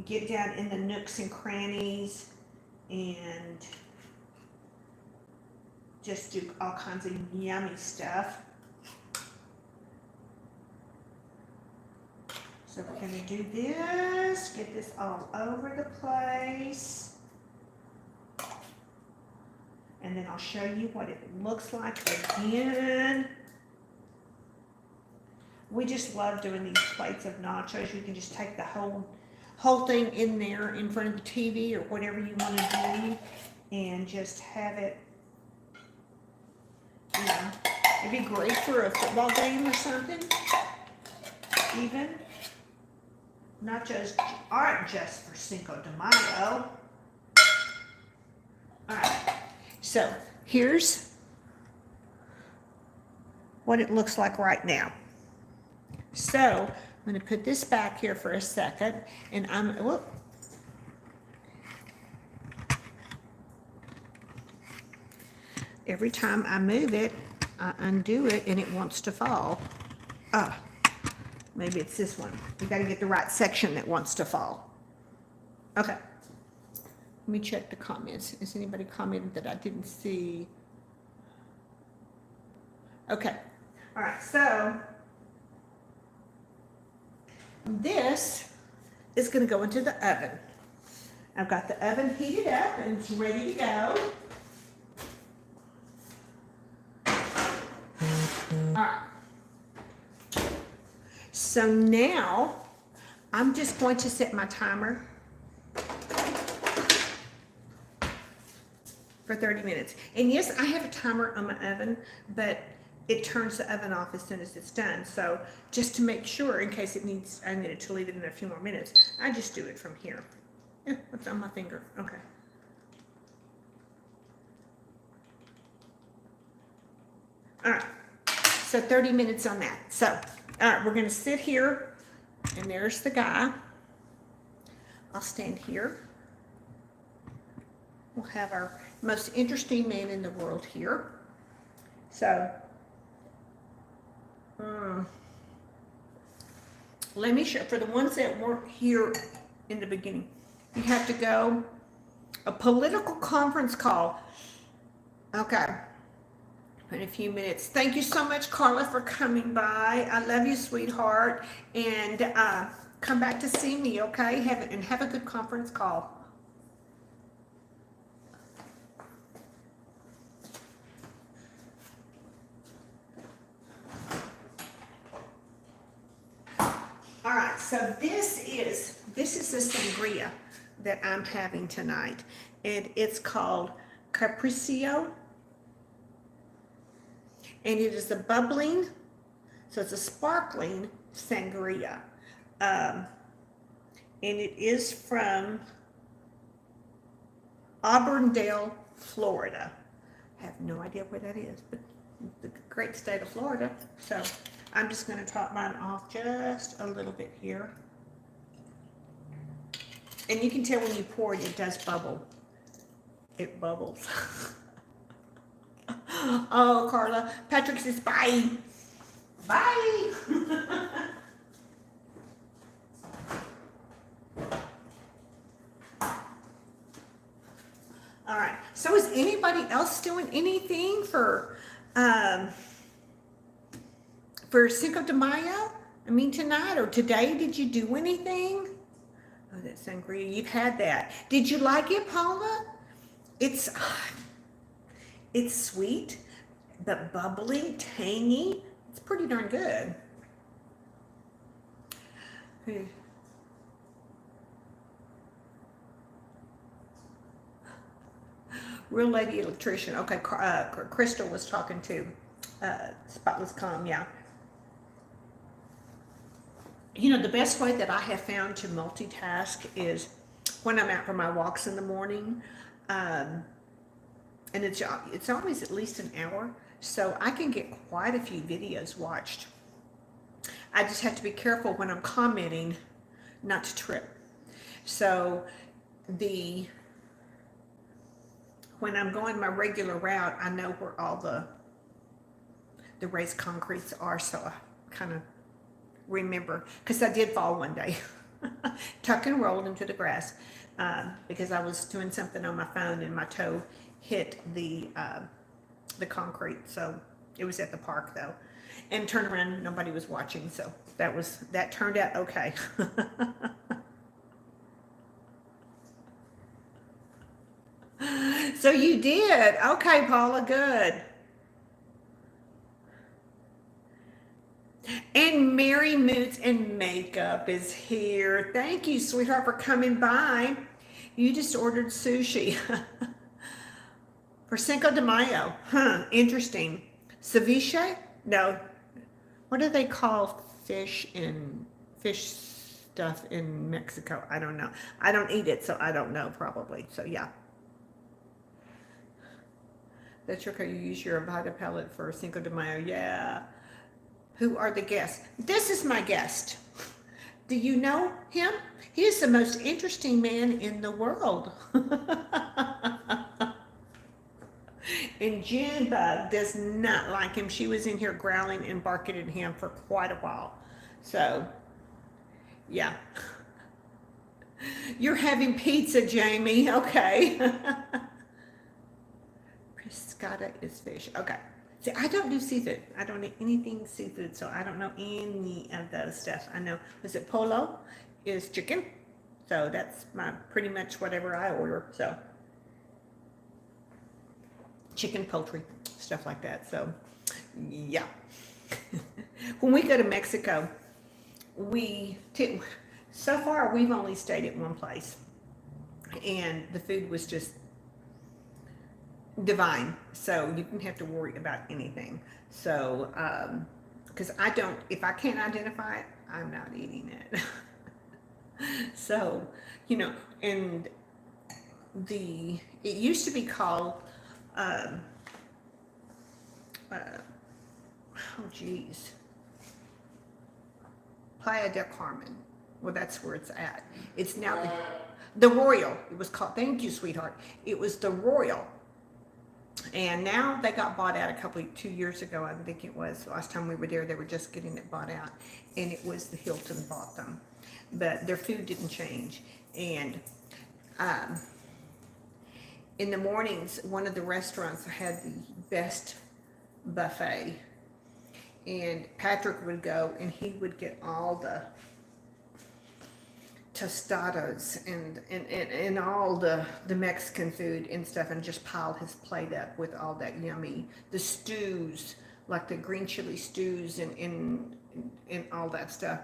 A: get down in the nooks and crannies and just do all kinds of yummy stuff. So we're going to do this, get this all over the place. And then I'll show you what it looks like again. We just love doing these plates of nachos. You can just take the whole thing in there in front of the TV or whatever you want to do and just have it, you know, it'd be great for a football game or something, even. Nachos aren't just for Cinco de Mayo. All right, so here's what it looks like right now. So I'm going to put this back here for a second, and whoop. Every time I move it, I undo it and it wants to fall. Oh, maybe it's this one. We got to get the right section that wants to fall. Okay. Let me check the comments. Has anybody commented that I didn't see? Okay. All right. So this is going to go into the oven. I've got the oven heated up and it's ready to go. All right. So now I'm just going to set my timer for 30 minutes. And yes, I have a timer on my oven, but it turns the oven off as soon as it's done. So just to make sure, in case I needed to leave it in a few more minutes, I just do it from here. What's on my finger? Okay. All right. So 30 minutes on that. So, all right, we're going to sit here, and there's the guy. I'll stand here. We'll have our most interesting man in the world here. So, let me show, for the ones that weren't here in the beginning, you have to go, a political conference call. Okay. In a few minutes. Thank you so much, Carla, for coming by. I love you, sweetheart. And come back to see me, okay? Have a good conference call. All right, so this is the sangria that I'm having tonight, and it's called Capricio. And it is a bubbling, so it's a sparkling sangria. And it is from Auburndale, Florida. I have no idea where that is, but the great state of Florida. So I'm just going to top mine off just a little bit here. And you can tell when you pour it, it does bubble. It bubbles. Oh, Carla. Patrick says bye. Bye. All right. So is anybody else doing anything for Cinco de Mayo? I mean, tonight or today, did you do anything? Oh, that sangria. You've had that. Did you like it, Paula? It's sweet, but bubbly, tangy. It's pretty darn good. Real lady electrician. Okay, Crystal was talking to Spotless Calm, yeah. You know, the best way that I have found to multitask is when I'm out for my walks in the morning. And it's always at least an hour, so I can get quite a few videos watched. I just have to be careful when I'm commenting not to trip. So when I'm going my regular route, I know where all the raised concretes are, so I kind of remember, because I did fall one day, tuck and rolled into the grass, because I was doing something on my phone and my toe hit the concrete. So it was at the park though, and turned around, nobody was watching, so that turned out okay. So you did okay, Paula, good. And Mary Moots and Makeup is here. Thank you, sweetheart, for coming by. You just ordered sushi. For Cinco de Mayo. Huh, interesting. Ceviche? No. What do they call fish stuff in Mexico? I don't know. I don't eat it, so I don't know probably. So yeah. That's okay. You use your Avada palette for Cinco de Mayo. Yeah. Who are the guests? This is my guest. Do you know him? He is the most interesting man in the world. And Junebug does not like him. She was in here growling and barking at him for quite a while. So, yeah. You're having pizza, Jamie. Okay. Pescata is fish. Okay. See, I don't do seafood. I don't eat anything seafood, so I don't know any of those stuff. I know, was it polo? Is chicken. So that's my pretty much whatever I order. So chicken, poultry, stuff like that. So yeah. When we go to Mexico, so far we've only stayed at one place, and the food was just divine, so you didn't have to worry about anything. So because if I can't identify it, I'm not eating it. So and it used to be called oh geez, Playa del Carmen. Well, that's where it's at. It's now the Royal. It was called, thank you, sweetheart. It was the Royal. And now they got bought out 2 years ago, I think it was. Last time we were there, they were just getting it bought out. And it was the Hilton bought them. But their food didn't change. And in the mornings, one of the restaurants had the best buffet. And Patrick would go and he would get all the tostadas and all the Mexican food and stuff, and just piled his plate up with all that the stews, like the green chili stews and all that stuff.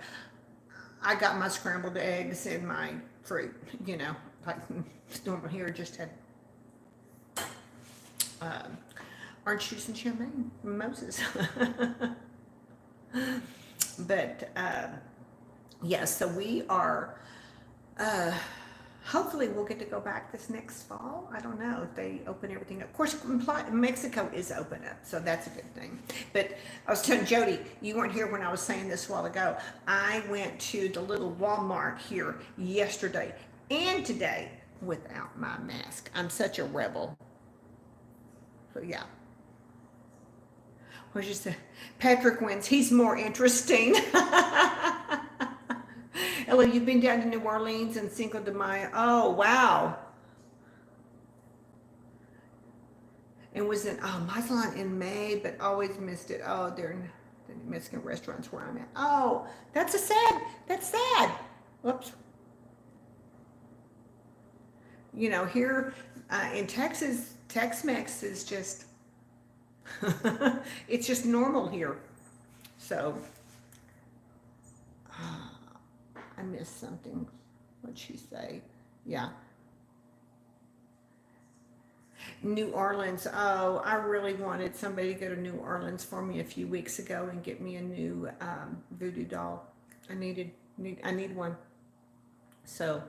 A: I got my scrambled eggs and my fruit, like normal here, just had orange juice and champagne, mimosas. But yeah, so we are hopefully we'll get to go back this next fall. I don't know if they open everything up. Of course, Mexico is open up, so that's a good thing. But I was telling Jody, you weren't here when I was saying this a while ago. I went to the little Walmart here yesterday and today without my mask. I'm such a rebel. So yeah. What'd you say? Patrick wins. He's more interesting. Ella, you've been down to New Orleans and Cinco de Mayo. Oh, wow. And was in Mazatlan in May, but always missed it. Oh, they're in the Mexican restaurants where I'm at. Oh, that's sad. Whoops. Here in Texas, Tex-Mex is just, it's just normal here. So, I missed something. What'd she say? Yeah. New Orleans. Oh, I really wanted somebody to go to New Orleans for me a few weeks ago and get me a new voodoo doll. I need one. So,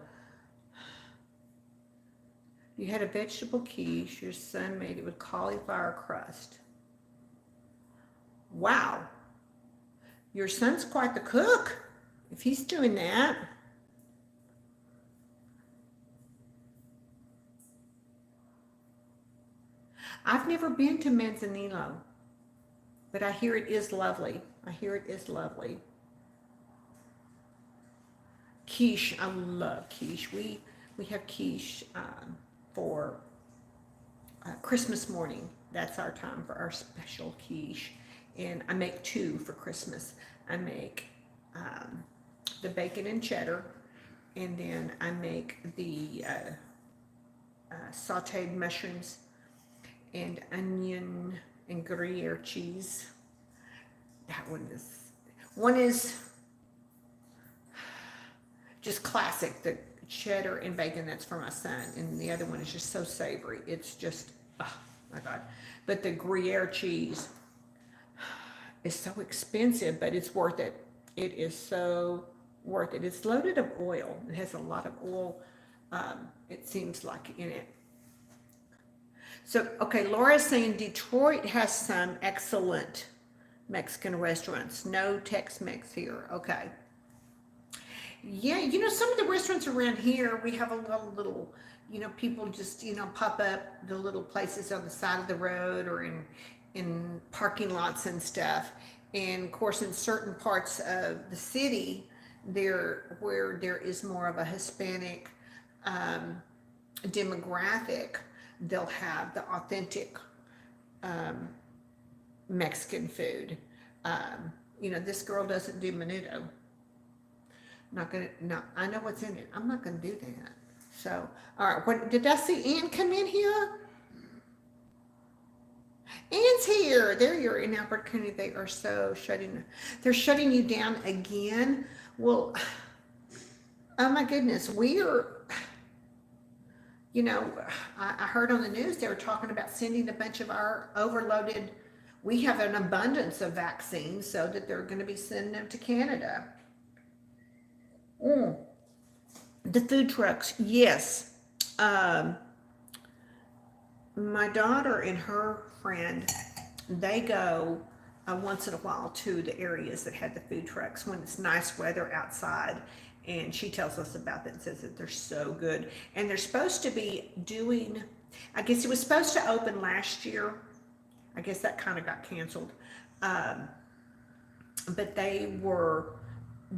A: you had a vegetable quiche. Your son made it with cauliflower crust. Wow. Your son's quite the cook. If he's doing that. I've never been to Manzanillo, but I hear it is lovely. Quiche, I love quiche. We have quiche for Christmas morning. That's our time for our special quiche. And I make two for Christmas. I make the bacon and cheddar, and then I make the sauteed mushrooms and onion and Gruyere cheese. One is just classic, the cheddar and bacon, that's for my son, and the other one is just so savory. It's just, oh my God. But the Gruyere cheese is so expensive, but it's worth it. It is so worth it. It's loaded of oil. It has a lot of oil, it seems like, in it. So, okay, Laura's saying Detroit has some excellent Mexican restaurants. No Tex-Mex here. Okay. Yeah, you know, some of the restaurants around here, we have a little, you know, people just, you know, pop up the little places on the side of the road or in parking lots and stuff. And of course, in certain parts of the city, where there is more of a Hispanic um, demographic, they'll have the authentic um, Mexican food. You know, this girl doesn't do menudo. Not gonna, no, I know what's in it. I'm not gonna do that. So, all right, what, did I see Ann come in here? Ann's here. There you're in Albuquerque. They are so they're shutting you down again. Well, oh my goodness, you know, I heard on the news they were talking about sending a bunch of our overloaded, we have an abundance of vaccines, so that they're gonna be sending them to Canada. Mm. The food trucks, yes. My daughter and her friend, they go once in a while to the areas that had the food trucks when it's nice weather outside. And she tells us about that and says that they're so good. And they're supposed to be doing, I guess it was supposed to open last year. I guess that kind of got canceled. But they were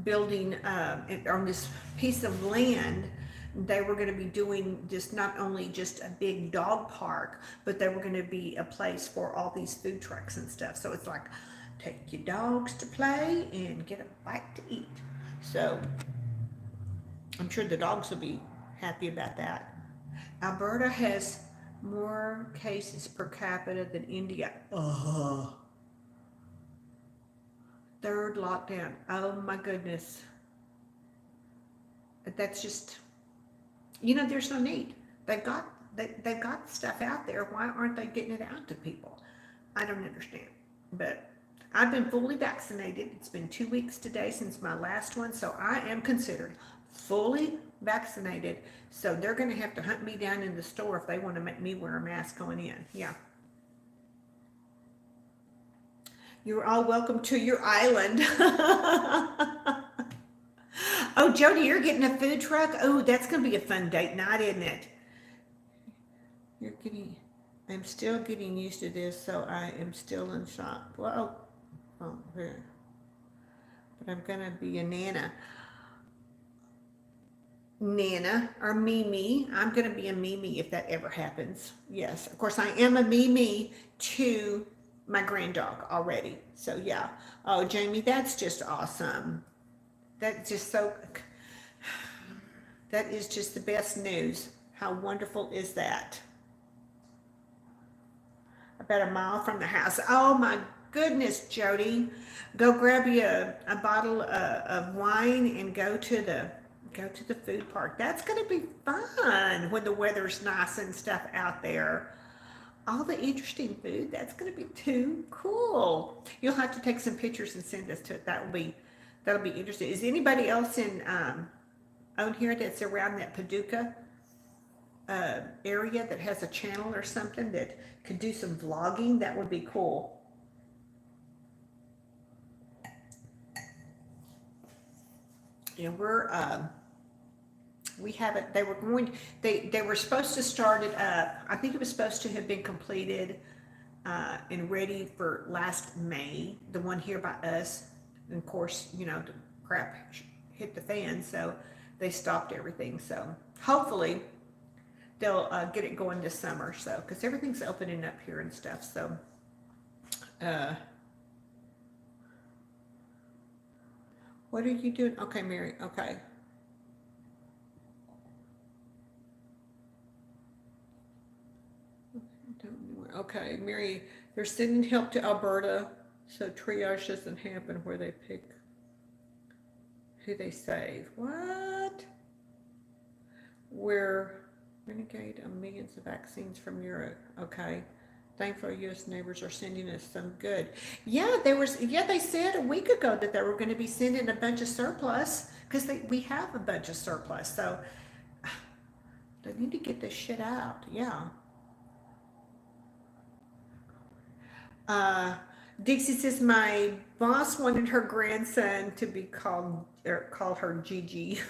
A: building on this piece of land. They were going to be doing just not only just a big dog park, but they were going to be a place for all these food trucks and stuff. So it's like, take your dogs to play and get a bite to eat. So I'm sure the dogs will be happy about that. Alberta has more cases per capita than India. Third lockdown. Oh my goodness. That's just, you know, there's no need. They've got stuff out there. Why aren't they getting it out to people? I don't understand. But I've been fully vaccinated. It's been 2 weeks today since my last one, so I am considered fully vaccinated. So they're going to have to hunt me down in the store if they want to make me wear a mask going in. Yeah. You're all welcome to your island. Oh, Jody, you're getting a food truck? Oh, that's going to be a fun date night, isn't it? I'm still getting used to this, so I am still in shock. Well, oh, here. But I'm going to be a Nana. Nana or Mimi. I'm going to be a Mimi if that ever happens. Yes, of course, I am a Mimi to my grand dog already. So yeah. Oh, Jamie, that's just awesome. That's just so, that is just the best news. How wonderful is that? About a mile from the house. Oh my goodness, Jody. Go grab you a bottle of wine and go to the food park. That's going to be fun when the weather's nice and stuff out there. All the interesting food, that's going to be too cool. You'll have to take some pictures and send us to it. That'll be interesting. Is anybody else in on here that's around that Paducah area that has a channel or something that could do some vlogging? That would be cool. Yeah, we haven't, they were supposed to start it up. I think it was supposed to have been completed and ready for last May, the one here by us. And of course, you know, the crap hit the fan, so they stopped everything. So hopefully they'll get it going this summer. So, because everything's opening up here and stuff. So, what are you doing? Okay, Mary. Okay. Okay, Mary, they're sending help to Alberta, so triage doesn't happen where they pick who they save. What? We're renegade on millions of vaccines from Europe. Okay. Thankfully, U.S. neighbors are sending us some good. Yeah, they said a week ago that they were going to be sending a bunch of surplus because we have a bunch of surplus. So they need to get this shit out. Yeah. Dixie says my boss wanted her grandson to be called or call her Gigi,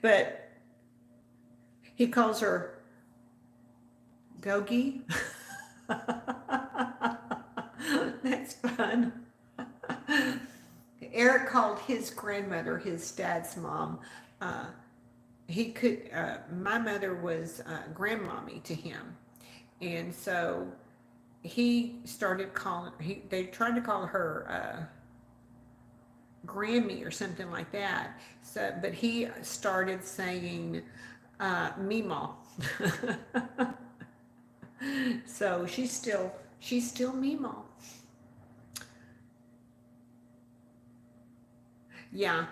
A: but he calls her Gogi. That's fun. Eric called his grandmother his dad's mom. My mother was grandmommy to him, and so he started calling. They tried to call her Grammy or something like that. So, but he started saying Meemaw. So she's still Meemaw. Yeah,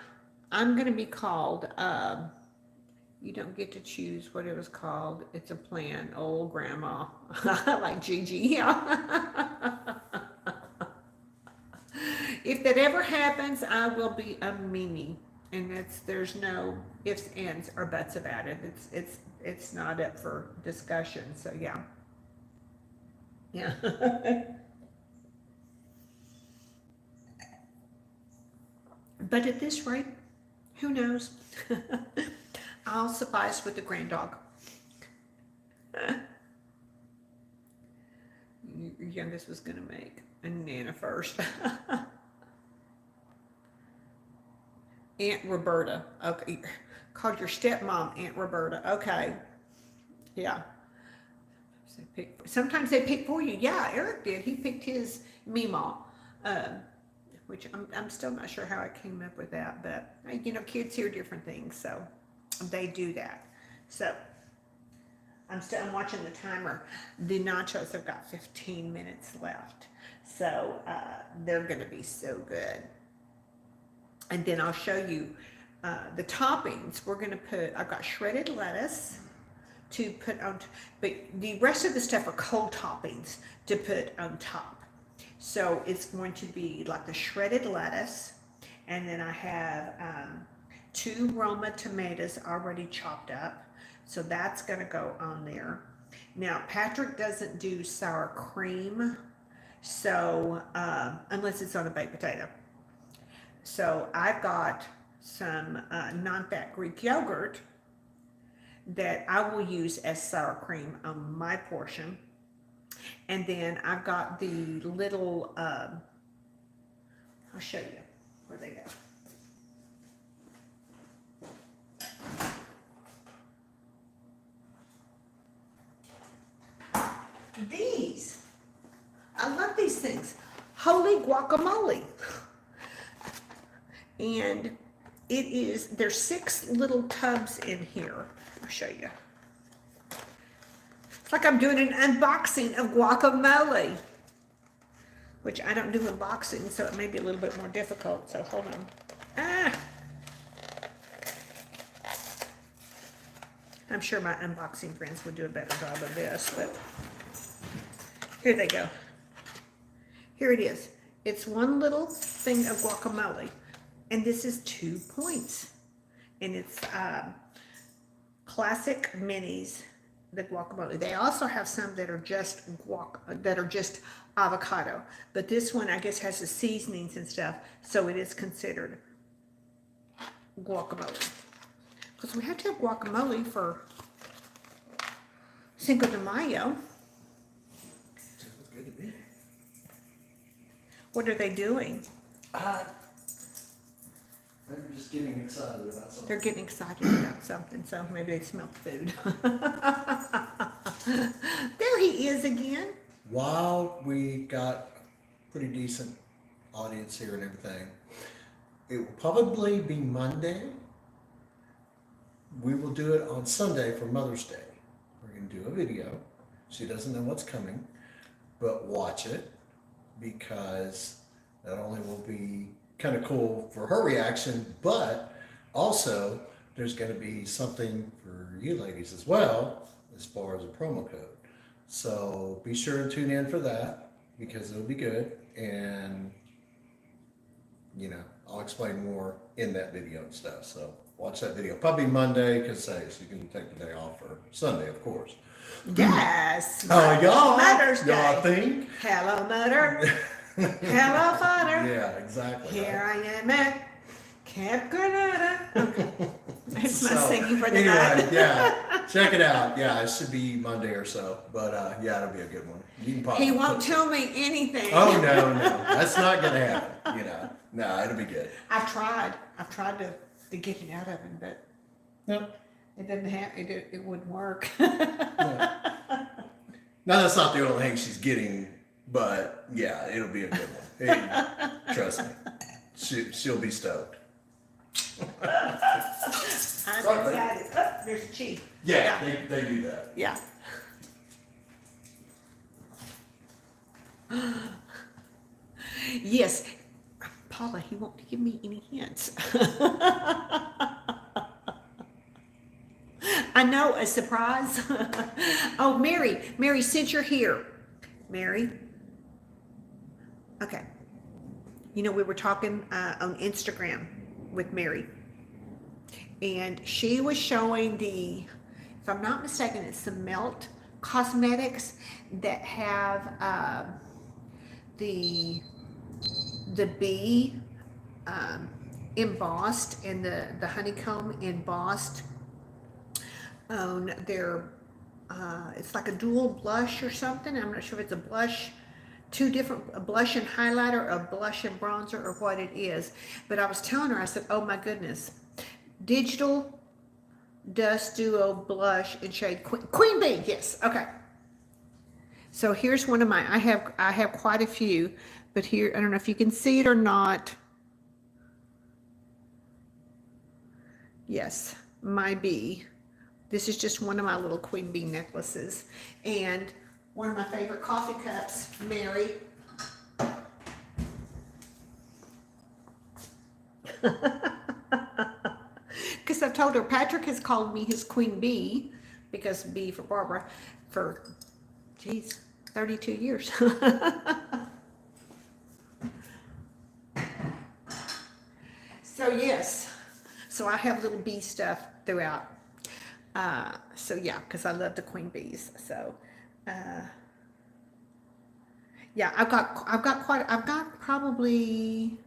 A: I'm gonna be called. You don't get to choose what it was called. It's a plan. Old grandma, like Gigi. Yeah. If that ever happens, I will be a Mimi, and there's no ifs, ands, or buts about it. It's not up for discussion. So yeah, yeah. But at this rate, who knows? I'll suffice with the grand dog. Your youngest was gonna make a Nana first. Aunt Roberta. Okay. Called your stepmom Aunt Roberta. Okay. Yeah. Sometimes they pick for you. Yeah, Eric did. He picked his Meemaw. Which I'm still not sure how I came up with that, but kids hear different things, so they do that. So I'm watching the timer. The nachos have got 15 minutes left, so they're gonna be so good. And then I'll show you the toppings. We're gonna I've got shredded lettuce to put on, but the rest of the stuff are cold toppings to put on top. So it's going to be like the shredded lettuce, and then I have 2 Roma tomatoes already chopped up, so that's going to go on there. Now Patrick doesn't do sour cream, so unless it's on a baked potato. So I've got some non-fat Greek yogurt that I will use as sour cream on my portion. And then I've got the little, I'll show you where they go. These, I love these things. Holy guacamole. And there's 6 little tubs in here. I'll show you. Like I'm doing an unboxing of guacamole, which I don't do unboxing, so it may be a little bit more difficult. So hold on. I'm sure my unboxing friends would do a better job of this, but here they go. Here it is. It's one little thing of guacamole, and this is 2 points, and it's classic minis. The guacamole. They also have some that are just avocado, but this one I guess has the seasonings and stuff, so it is considered guacamole. Because we have to have guacamole for Cinco de Mayo. What are they doing?
B: They're just getting excited about something.
A: They're getting excited about something, so maybe they smell food. There he is again.
B: While we got pretty decent audience here and everything, it will probably be Monday. We will do it on Sunday for Mother's Day. We're going to do a video. She doesn't know what's coming, but watch it, because not only will be kind of cool for her reaction, but also there's going to be something for you ladies as well, as far as a promo code. So be sure and tune in for that, because it'll be good, and I'll explain more in that video and stuff. So watch that video. Probably Monday, because so you can take the day off, or Sunday, of course.
A: Yes.
B: Oh, y'all.
A: Mother's Day.
B: Y'all think?
A: Hello, Mother. Hello, Father.
B: Yeah, exactly.
A: Here I am at Camp Granada. Okay. That's my
B: So,
A: singing for the
B: anyway,
A: night.
B: yeah, check it out. Yeah, it should be Monday or so, but yeah, it'll be a good one. You can probably
A: He won't tell me anything.
B: Oh no, that's not gonna happen. No, it'll be good.
A: I've tried to get it out of him, but
B: No,
A: it doesn't it wouldn't work.
B: no, that's not the only thing she's getting, but yeah, it'll be a good one. Hey, trust me, she'll be stoked.
A: I'm excited. Oh, there's a cheese.
B: Yeah, they do that.
A: Yeah. Yes, Paula, he won't give me any hints. I know, a surprise. Oh, Mary, since you're here, Mary. Okay. You know, we were talking on Instagram with Mary, and she was showing if I'm not mistaken, it's the Melt Cosmetics that have the bee embossed and the honeycomb embossed on their it's like a dual blush or something. I'm not sure if it's a blush, a blush and highlighter, a blush and bronzer, or what it is. But I was telling her, I said, oh my goodness, Digital Dust Duo Blush in shade Queen Bee. Yes, okay. So here's one of mine. I have quite a few, but here, I don't know if you can see it or not. Yes, my bee. This is just one of my little queen bee necklaces. And one of my favorite coffee cups, Mary. Because I've told her Patrick has called me his queen bee, because B for Barbara, for, geez, 32 years. So yes, so I have little bee stuff throughout. So yeah, because I love the queen bees. So yeah, I've got probably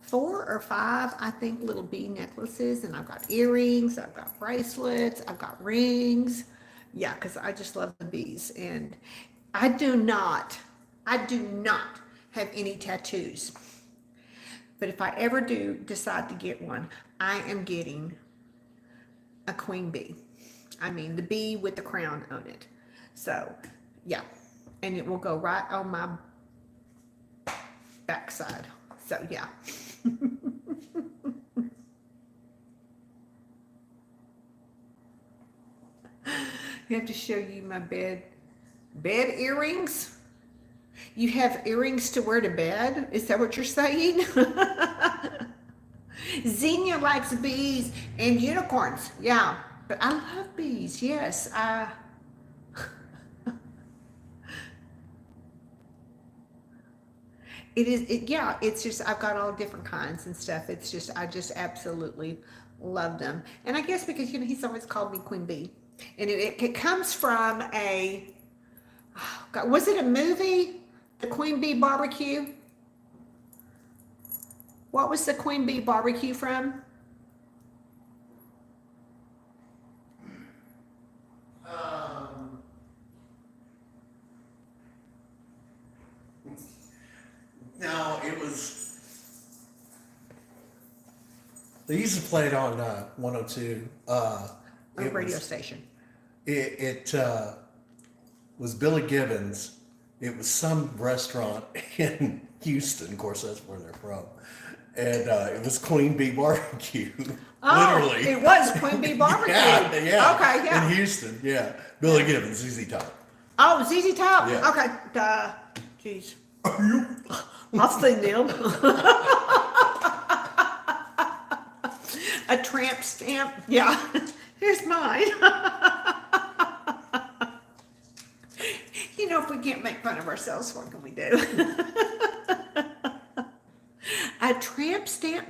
A: 4 or 5, I think, little bee necklaces, and I've got earrings, I've got bracelets, I've got rings. Yeah, because I just love the bees, and I do not have any tattoos. But if I ever do decide to get one, I am getting a queen bee. I mean, the bee with the crown on it. So, yeah. And it will go right on my backside. So, yeah. You have to show you my bed earrings. You have earrings to wear to bed? Is that what you're saying? Xenia likes bees and unicorns. Yeah, but I love bees. Yes, yeah, it's just, I've got all different kinds and stuff. It's just, I just absolutely love them. And I guess because, he's always called me Queen Bee. And it comes from was it a movie? The Queen Bee Barbecue? What was the Queen Bee Barbecue from?
B: No, it was. They used to play it on 102.
A: On a radio station.
B: It was Billy Gibbons. It was some restaurant in Houston. Of course, that's where they're from. And it was Queen Bee Barbecue.
A: Oh,
B: Literally.
A: it was Queen Bee Barbecue.
B: Yeah.
A: Okay, yeah.
B: In Houston, yeah. Billy Gibbons, ZZ Top.
A: Oh, ZZ Top.
B: Yeah.
A: Okay. Jeez. I've seen them. A tramp stamp. Yeah. Here's mine. If we can't make fun of ourselves, what can we do? I A tramp stamp?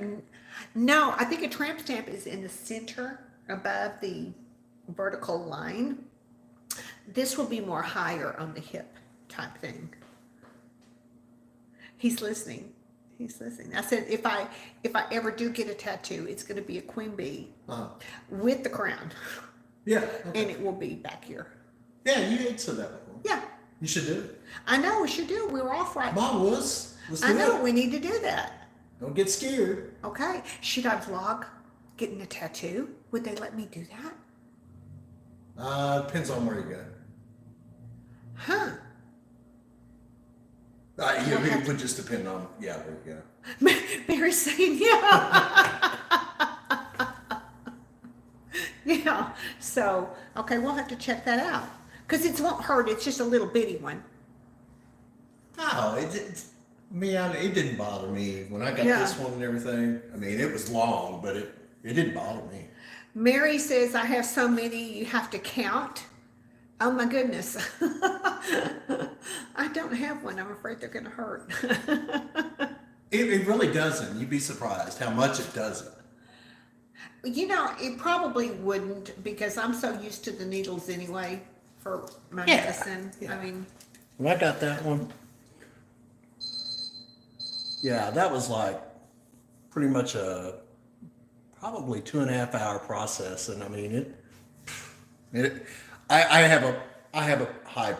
A: No, I think a tramp stamp is in the center above the vertical line. This will be more higher on the hip type thing. He's listening. He's listening. I said if I ever do get a tattoo, it's going to be a queen bee with the crown.
B: Yeah. Okay.
A: And it will be back here.
B: Yeah, you had said that before.
A: Yeah.
B: You should do it.
A: I know, we should do it. We were off right.
B: Mom was. Let's do
A: I know,
B: it.
A: we need to do that.
B: Don't get scared.
A: Okay. Should I vlog getting a tattoo? Would they let me do that?
B: Depends on where you go.
A: Huh.
B: It would just depend on, where you go.
A: Mary's saying, yeah. Yeah. So, okay, we'll have to check that out. Because it won't hurt. It's just a little bitty one.
B: No, it didn't bother me. When I got this one and everything, I mean, it was long, but it didn't bother me.
A: Mary says, I have so many you have to count. Oh my goodness. I don't have one. I'm afraid they're going to hurt.
B: It really doesn't. You'd be surprised how much it doesn't.
A: You know, it probably wouldn't because I'm so used to the needles anyway for my medicine.
B: Yeah.
A: I mean,
B: when I got that one, that was like pretty much a probably 2.5 hour process. And I mean, I have a high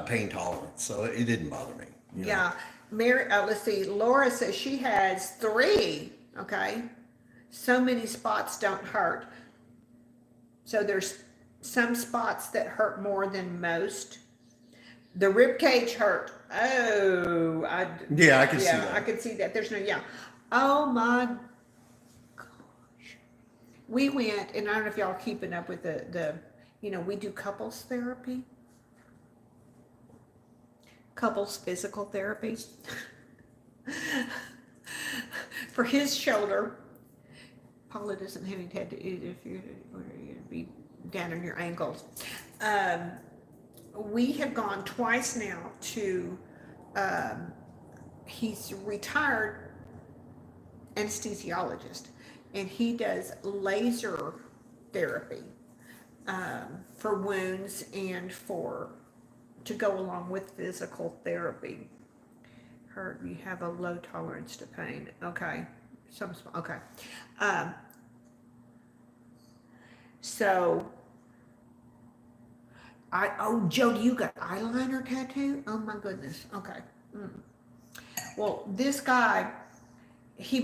B: pain tolerance, so it didn't bother me. You know?
A: Mary, let's see. Laura says she has 3. Okay. So many spots don't hurt. So there's some spots that hurt more than most. The rib cage hurt. Oh, I can see that. I could see that. There's no, Oh my gosh. We went, and I don't know if y'all are keeping up with the we do couples therapy. Couples physical therapy. For his shoulder. Paula doesn't have any tattoo if you'd be down on your ankles. We have gone twice now to, he's retired anesthesiologist, and he does laser therapy for wounds and to go along with physical therapy. You have a low tolerance to pain. Okay. Okay. So, Jody, you got eyeliner tattoo? Oh my goodness. Okay. Well, this guy,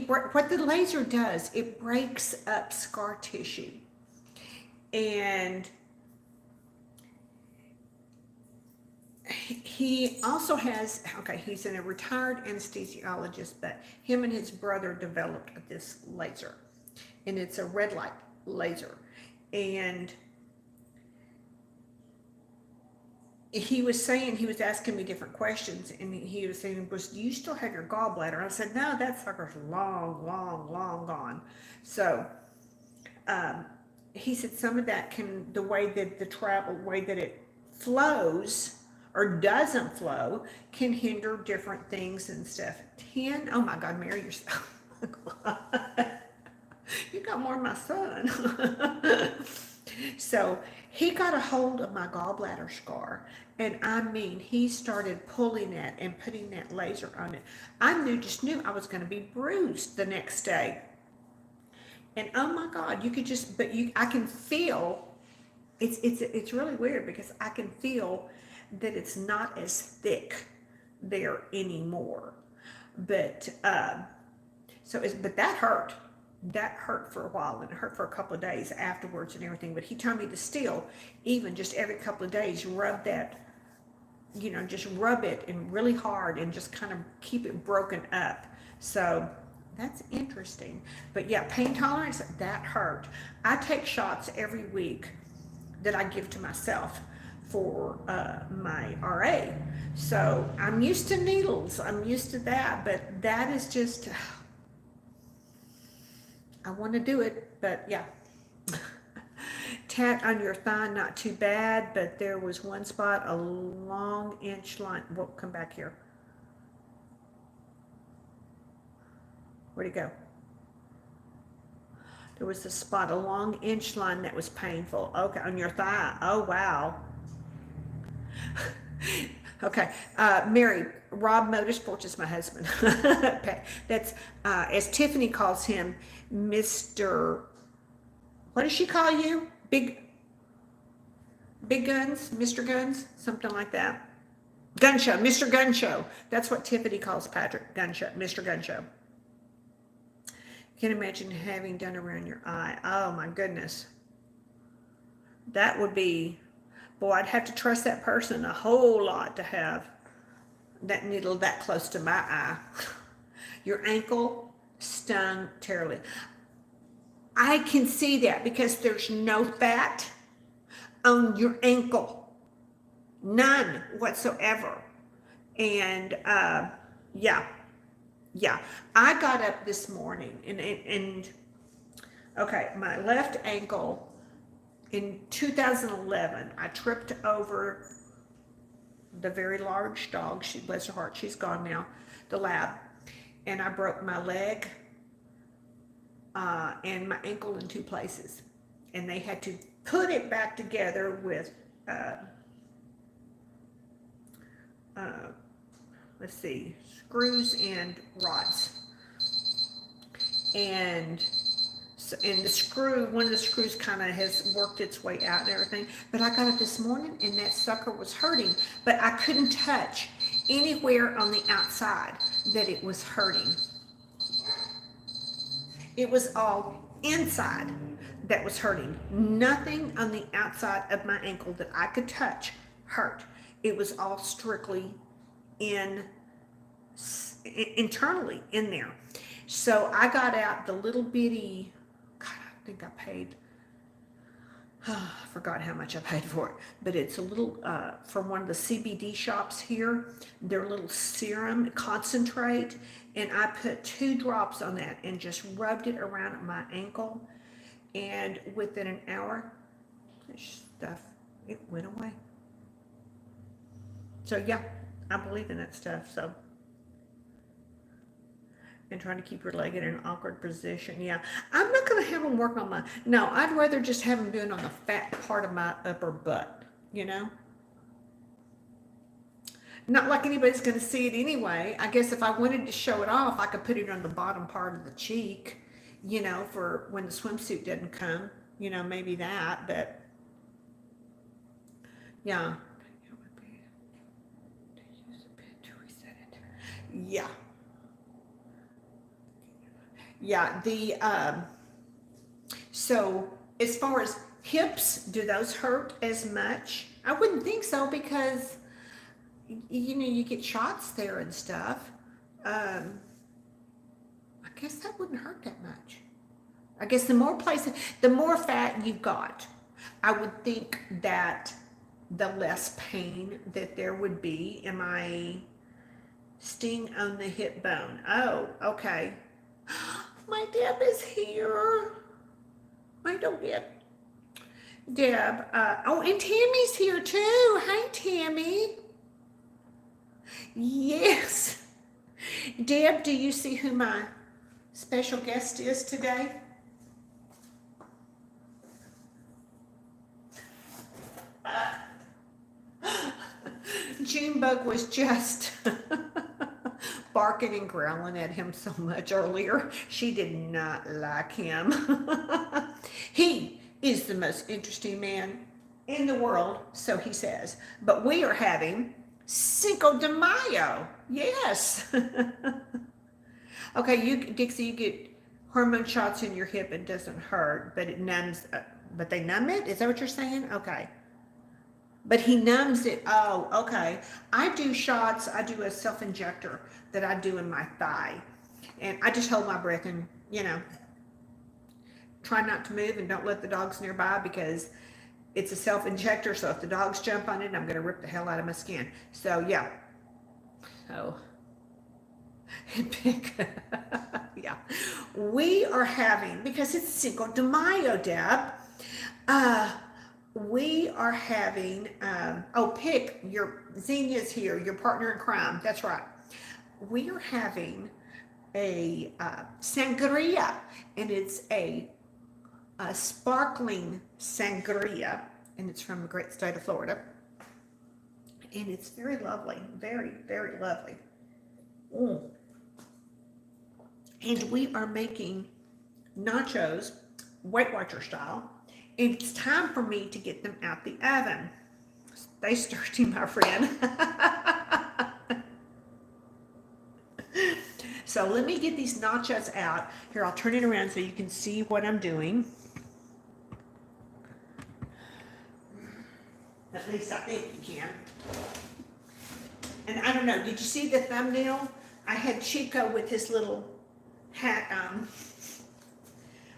A: what the laser does, it breaks up scar tissue. And he also has, he's a retired anesthesiologist, but him and his brother developed this laser, and it's a red light laser. And he was asking me different questions, and he was saying, do you still have your gallbladder? I said, no, that sucker's long, long, long gone. So, he said some of that the way that it flows or doesn't flow can hinder different things and stuff. 10, oh my God, Mary, you're so, you got more than my son. So he got a hold of my gallbladder scar, and I mean, he started pulling it and putting that laser on it. I just knew I was going to be bruised the next day. And oh my God, I can feel, it's really weird because I can feel that it's not as thick there anymore. But, but that hurt. That hurt for a while, and it hurt for a couple of days afterwards and everything. But he told me to still, even just every couple of days, rub that, just rub it and really hard and just kind of keep it broken up. So that's interesting. But yeah, pain tolerance, that hurt. I take shots every week that I give to myself for my RA. So I'm used to needles. I'm used to that. But that is just, I want to do it. But yeah. Tat on your thigh, not too bad. But there was one spot, a long inch line. We'll come back here. Where'd it go? There was a spot, a long inch line that was painful. Okay, on your thigh. Oh, wow. Okay, Mary, Rob Motorsports is my husband. That's, as Tiffany calls him, Mr. What does she call you? Big Guns? Mr. Guns? Something like that. Gun Show, Mr. Gun Show. That's what Tiffany calls Patrick. Gun Show, Mr. Gun Show. Can't imagine having done around your eye. Oh my goodness. That would be, boy, I'd have to trust that person a whole lot to have that needle that close to my eye. Your ankle stung terribly. I can see that because there's no fat on your ankle. None whatsoever. And yeah. I got up this morning and okay, my left ankle in 2011, I tripped over the very large dog. She, bless her heart, she's gone now, the lab. And I broke my leg and my ankle in 2 places. And they had to put it back together with, let's see, screws and rods. And so, and the screw, one of the screws kind of has worked its way out and everything. But I got up this morning and that sucker was hurting, but I couldn't touch anywhere on the outside that it was hurting. It was all inside that was hurting. Nothing on the outside of my ankle that I could touch hurt. It was all strictly internally in there. So I got out the little bitty, God, I think I paid, I forgot how much I paid for it, but it's a little, from one of the CBD shops here, their little serum concentrate, and I put 2 drops on that and just rubbed it around my ankle, and within an hour, this stuff, it went away. So yeah, I believe in that stuff, so. And trying to keep your leg in an awkward position. Yeah, I'm not going to have them work on my, no, I'd rather just have them doing on the fat part of my upper butt, you know? Not like anybody's going to see it anyway. I guess if I wanted to show it off, I could put it on the bottom part of the cheek, you know, for when the swimsuit doesn't come, you know, maybe that, but yeah. Yeah. Yeah, so as far as hips, do those hurt as much? I wouldn't think so because, you know, you get shots there and stuff. I guess that wouldn't hurt that much. I guess the more places, the more fat you've got, I would think that the less pain that there would be. Am I sting on the hip bone? Oh, okay. My Deb is here. I don't get Deb. Oh, and Tammy's here too. Hi, Tammy. Yes. Deb, do you see who my special guest is today? Junebug was just barking and growling at him so much earlier. She did not like him. He is the most interesting man in the world, so he says. But we are having Cinco de Mayo. Yes. Okay, Dixie, you get hormone shots in your hip. It doesn't hurt, but it numbs. But they numb it? Is that what you're saying? Okay. But he numbs it. Oh, okay. I do shots. I do a self-injector that I do in my thigh. And I just hold my breath and, you know, try not to move and don't let the dogs nearby because it's a self-injector. So if the dogs jump on it, I'm going to rip the hell out of my skin. So, yeah. So, yeah. We are having, because it's Cinco de Mayo, Deb, we are having, pick your Xenia's here, your partner in crime. That's right. We are having sangria, and it's a sparkling sangria, and it's from the great state of Florida, and it's very lovely, very, very lovely. Mm. And we are making nachos Weight Watcher style, and it's time for me to get them out the oven. Stay sturdy, my friend. So let me get these nachos out. Here, I'll turn it around so you can see what I'm doing. At least I think you can. And I don't know, did you see the thumbnail? I had Chico with his little hat on.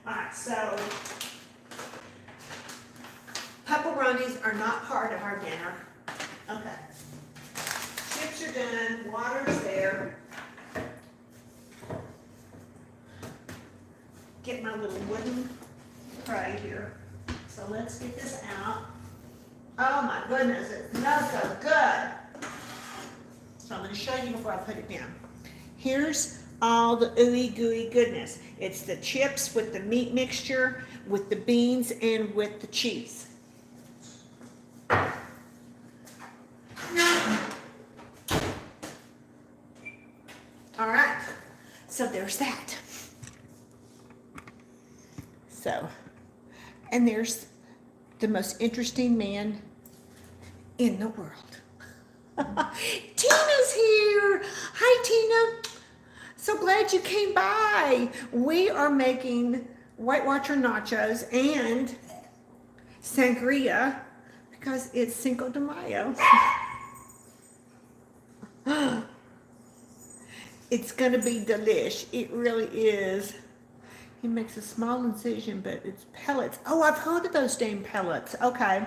A: Alright, so pepperonis are not part of our dinner. Okay. Chips are done, water's there. Get my little wooden tray here. So let's get this out. Oh my goodness, it smells so good. So I'm going to show you before I put it down. Here's all the ooey gooey goodness. It's the chips with the meat mixture, with the beans, and with the cheese. All right, so there's that. So, and there's the most interesting man in the world. Tina's here. Hi, Tina. So glad you came by. We are making Weight Watcher nachos and sangria because it's Cinco de Mayo. It's gonna be delish. It really is. He makes a small incision, but it's pellets. Oh, I've heard of those damn pellets. Okay.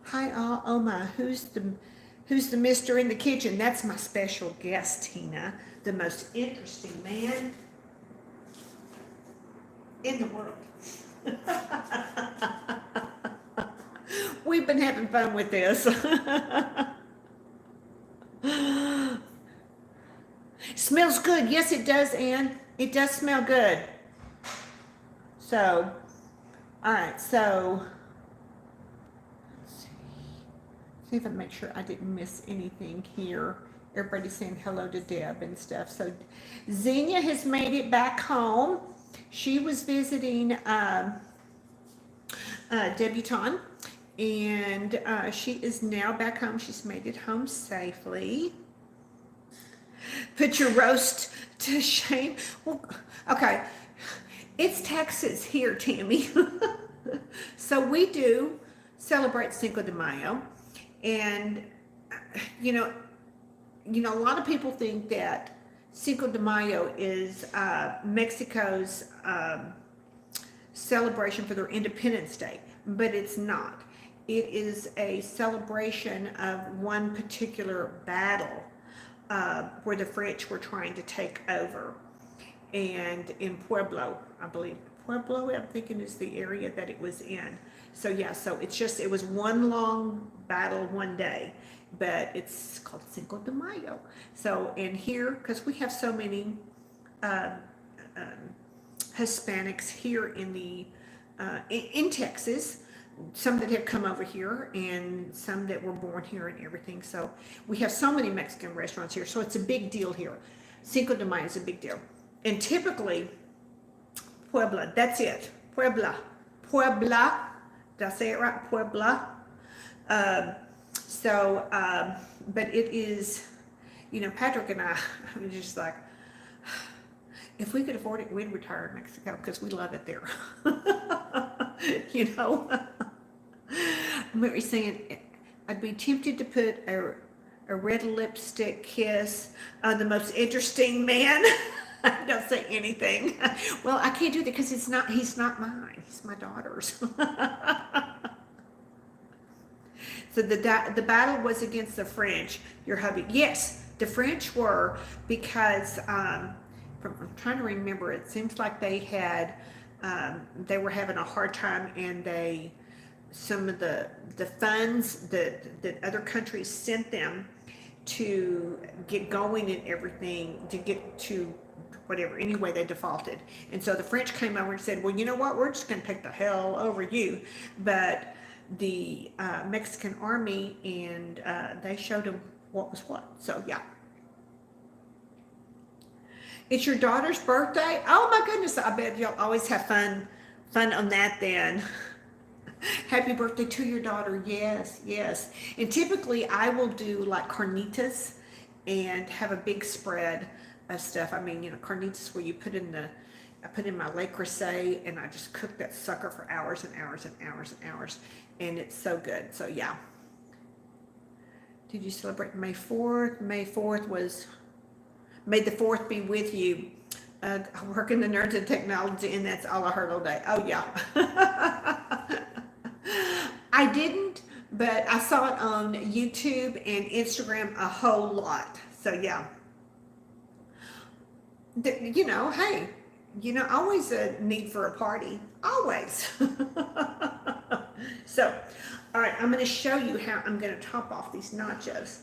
A: Hi, all. Oh my, who's the mister in the kitchen? That's my special guest, Tina. The most interesting man in the world. We've been having fun with this. Smells good. Yes, it does, Ann. It does smell good. So, all right, so let's see if I make sure I didn't miss anything here. Everybody's saying hello to Deb and stuff. So Xenia has made it back home. She was visiting Debutante, and she is now back home. She's made it home safely. Put your roast to shame. Well, okay. It's Texas here, Tammy. So we do celebrate Cinco de Mayo. And, you know, a lot of people think that Cinco de Mayo is Mexico's celebration for their Independence Day, but it's not. It is a celebration of one particular battle where the French were trying to take over. And in Pueblo, I believe. Pueblo, I'm thinking, is the area that it was in. So yeah, so it was one long battle one day, but it's called Cinco de Mayo. So, and here, because we have so many Hispanics here in Texas, some that have come over here and some that were born here and everything. So we have so many Mexican restaurants here. So it's a big deal here. Cinco de Mayo is a big deal. And typically, Puebla, that's it. Puebla. Did I say it right? Puebla. But it is, Patrick and I were just like, if we could afford it, we'd retire in Mexico because we love it there. We were saying, I'd be tempted to put a red lipstick kiss on the most interesting man. Don't say anything. Well, I can't do that because he's not mine. He's my daughter's. So the battle was against the French, your hubby. Yes, the French were, because I'm trying to remember, it seems like they were having a hard time, and some of the funds that other countries sent them to get going and everything, to whatever. Anyway, they defaulted. And so the French came over and said, well, you know what? We're just going to take the hell over you. But the Mexican army, and they showed them what was what. So, yeah. It's your daughter's birthday? Oh, my goodness. I bet you'll always have fun on that then. Happy birthday to your daughter. Yes, yes. And typically I will do like carnitas and have a big spread of stuff. I mean, you know, carnitas where you put in I put in my Le Creuset and I just cook that sucker for hours and hours and hours and hours. And it's so good. So yeah. Did you celebrate May 4th? May 4th was, may the 4th be with you. I work in the nerds and technology, and that's all I heard all day. Oh yeah. I didn't, but I saw it on YouTube and Instagram a whole lot. So yeah. You know, hey, you know, always a need for a party. Always. So, all right, I'm going to show you how I'm going to top off these nachos.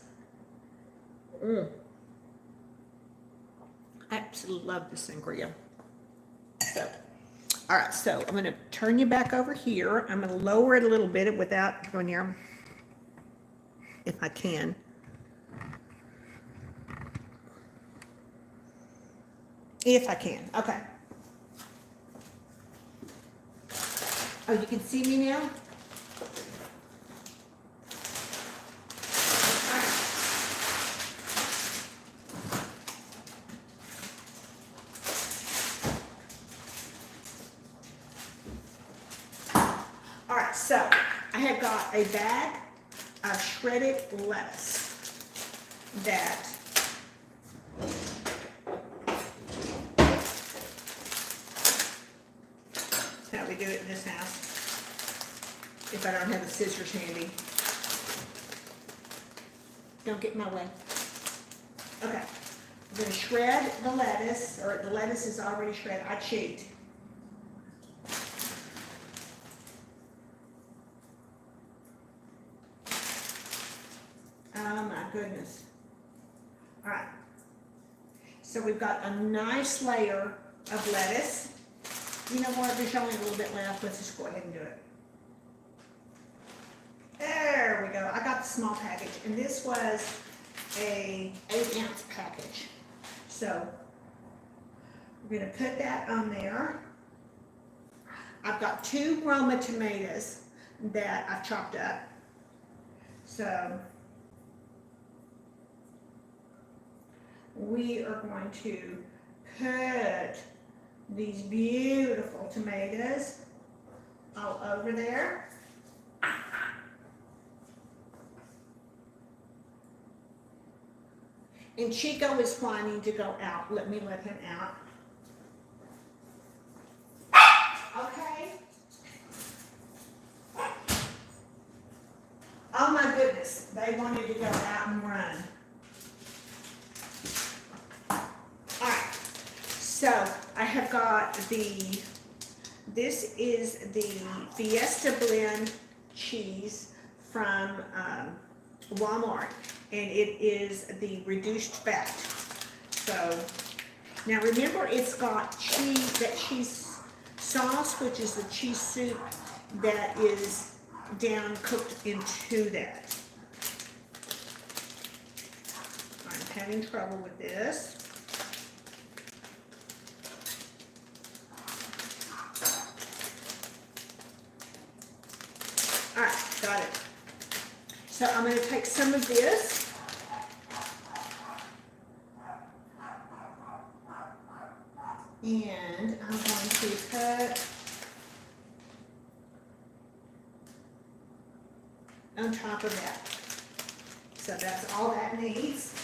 A: I absolutely love the sangria. So, all right, so I'm going to turn you back over here. I'm going to lower it a little bit without going here, if I can. If I can, okay. Oh, you can see me now? All right, so I have got a bag of shredded lettuce that how we do it in this house if I don't have the scissors handy. Don't get in my way. Okay, I'm going to shred the lettuce, or the lettuce is already shredded. I cheat. Oh my goodness. All right, so we've got a nice layer of lettuce. You know what, there's only a little bit left. Let's just go ahead and do it. There we go. I got the small package, and this was a 8-ounce package. So we're going to put that on there. I've got 2 Roma tomatoes that I've chopped up. So we are going to put these beautiful tomatoes all over there. And Chico is wanting to go out. Let me let him out. Okay. Oh my goodness, they wanted to go out and run. All right, so I have got this is the Fiesta Blend cheese from Walmart, and it is the reduced fat. So now remember, it's got cheese, that cheese sauce, which is the cheese soup that is down cooked into that. I'm having trouble with this. All right, got it. So I'm going to take some of this. And I'm going to put on top of that. So that's all that needs.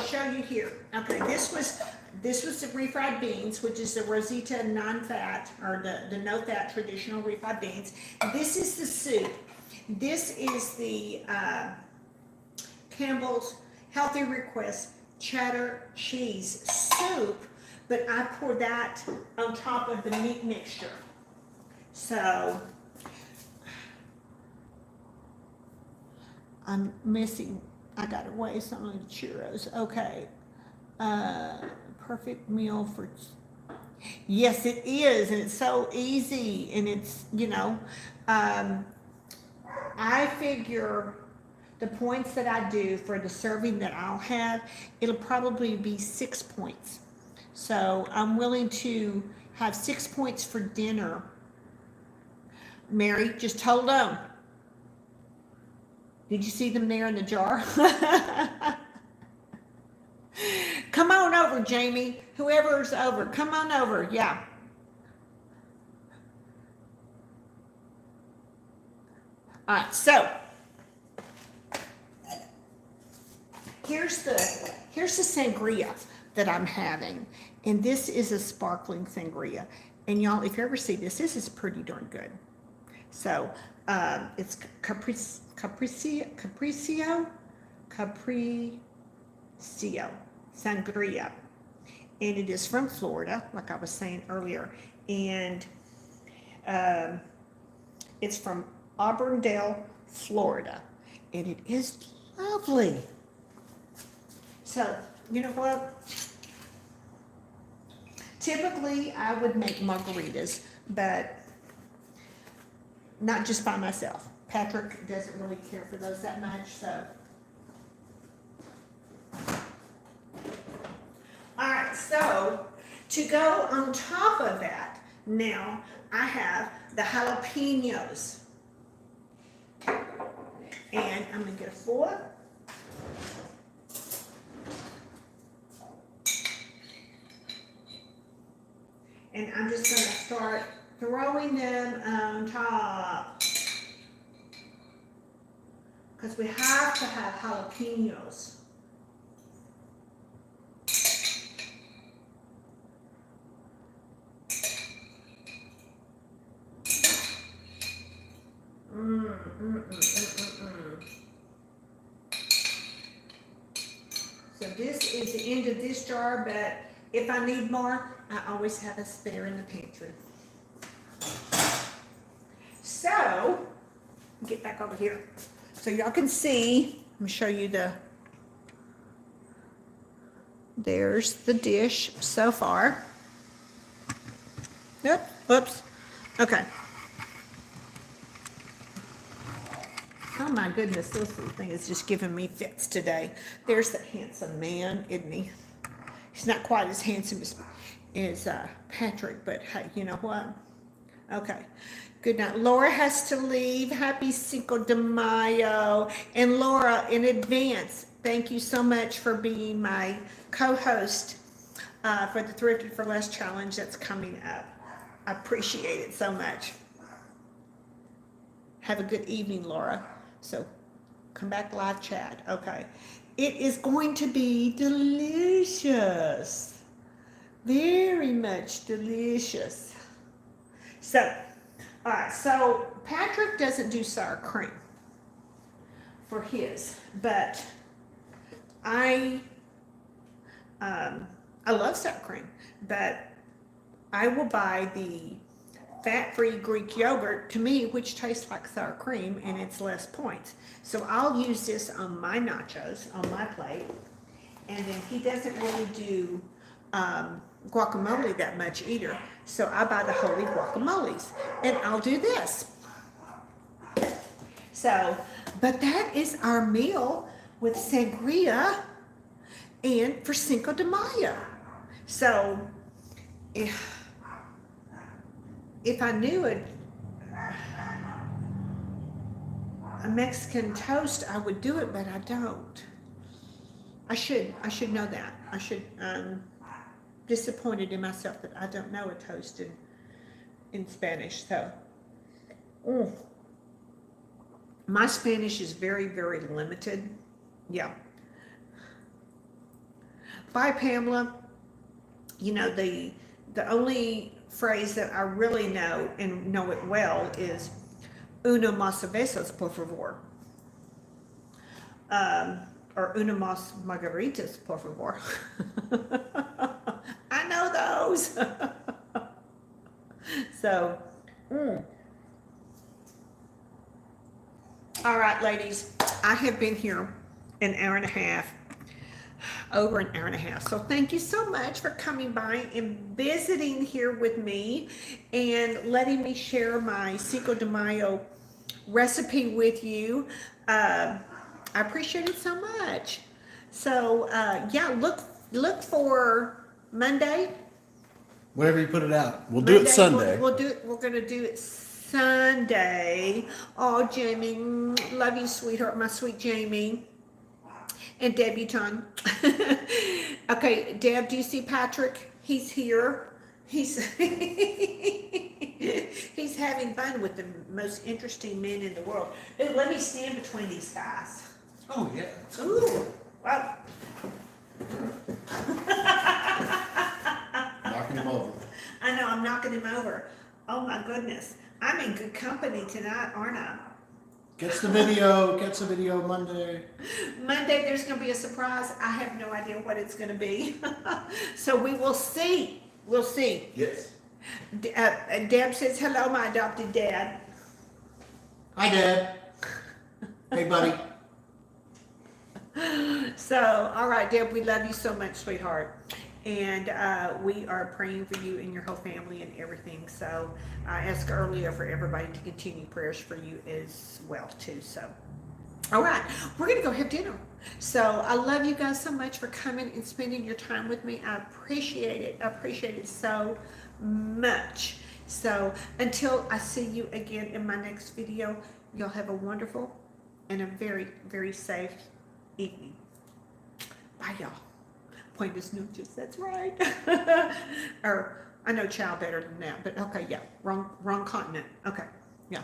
A: Show you here. Okay, this was the refried beans, which is the Rosita non-fat, or the no-fat traditional refried beans. This is the soup. This is the Campbell's Healthy Request cheddar cheese soup but I pour that on top of the meat mixture. So I'm missing, I gotta weigh some of the churros. Okay. Perfect meal for, yes, it is, and it's so easy, and it's, I figure the points that I do for the serving that I'll have, it'll probably be 6 points. So I'm willing to have 6 points for dinner. Mary, just hold on. Did you see them there in the jar? Come on over, Jamie. Whoever's over, come on over. Yeah. All right, so here's the sangria that I'm having, and this is a sparkling sangria. And y'all, if you ever see this is pretty darn good. So it's Capricio Sangria, and it is from Florida, like I was saying earlier, and it's from Auburndale, Florida, and it is lovely. So, you know what? Typically, I would make margaritas, but not just by myself. Patrick doesn't really care for those that much, so. All right, so to go on top of that, now I have the jalapenos. And I'm gonna get a fork. And I'm just gonna start throwing them on top. Because we have to have jalapenos. So this is the end of this jar, but if I need more, I always have a spare in the pantry. So, get back over here. So y'all can see, let me show you there's the dish so far. Yep, whoops, okay. Oh my goodness, this little thing is just giving me fits today. There's that handsome man, isn't he? He's not quite as handsome as Patrick, but hey, you know what? Okay, good night. Laura has to leave. Happy Cinco de Mayo. And Laura, in advance, thank you so much for being my co-host for the Thrifted for Less challenge that's coming up. I appreciate it so much. Have a good evening, Laura. So come back live chat. Okay. It is going to be delicious. Very much delicious. So, all right. So Patrick doesn't do sour cream for his, but I love sour cream, but I will buy the fat-free Greek yogurt, to me, which tastes like sour cream, and it's less points. So I'll use this on my nachos, on my plate, and then he doesn't really do guacamole that much either. So I buy the holy guacamoles, and I'll do this. So, but that is our meal with sangria and for Cinco de Mayo. So, if I knew a Mexican toast, I would do it, but I don't. I should know that. I should, disappointed in myself that I don't know a toast in Spanish, so. My Spanish is very, very limited. Yeah. Bye, Pamela. You know, the only phrase that I really know and know it well is uno más cervezas, por favor. Or uno más margaritas, por favor. I know knows? So, all right, ladies, I have been here an hour and a half, over an hour and a half. So thank you so much for coming by and visiting here with me and letting me share my Cinco de Mayo recipe with you. I appreciate it so much. So yeah, look for Monday.
B: Whenever you put it out, we'll do it Sunday.
A: We'll do it. We're gonna do it Sunday. Oh, Jamie, love you, sweetheart, my sweet Jamie, and debutante. Okay, Deb, do you see Patrick? He's here. He's he's having fun with the most interesting men in the world. Hey, let me stand between these guys.
B: Oh yeah.
A: Ooh, wow.
B: Knocking him over.
A: I know, I'm knocking him over. Oh my goodness. I'm in good company tonight, aren't I?
B: Catch the video Monday.
A: Monday, there's going to be a surprise. I have no idea what it's going to be. So we will see. We'll see.
B: Yes.
A: Deb says, hello, my adopted dad.
B: Hi, Dad. Hey, buddy.
A: So, all right, Deb, we love you so much, sweetheart. And we are praying for you and your whole family and everything. So I asked earlier for everybody to continue prayers for you as well, too. So, all right, we're going to go have dinner. So I love you guys so much for coming and spending your time with me. I appreciate it. I appreciate it so much. So until I see you again in my next video, y'all have a wonderful and a very, very safe evening. Bye, y'all. Buenas noches, that's right. Or I know ciao better than that, but okay, yeah, wrong continent. Okay, yeah.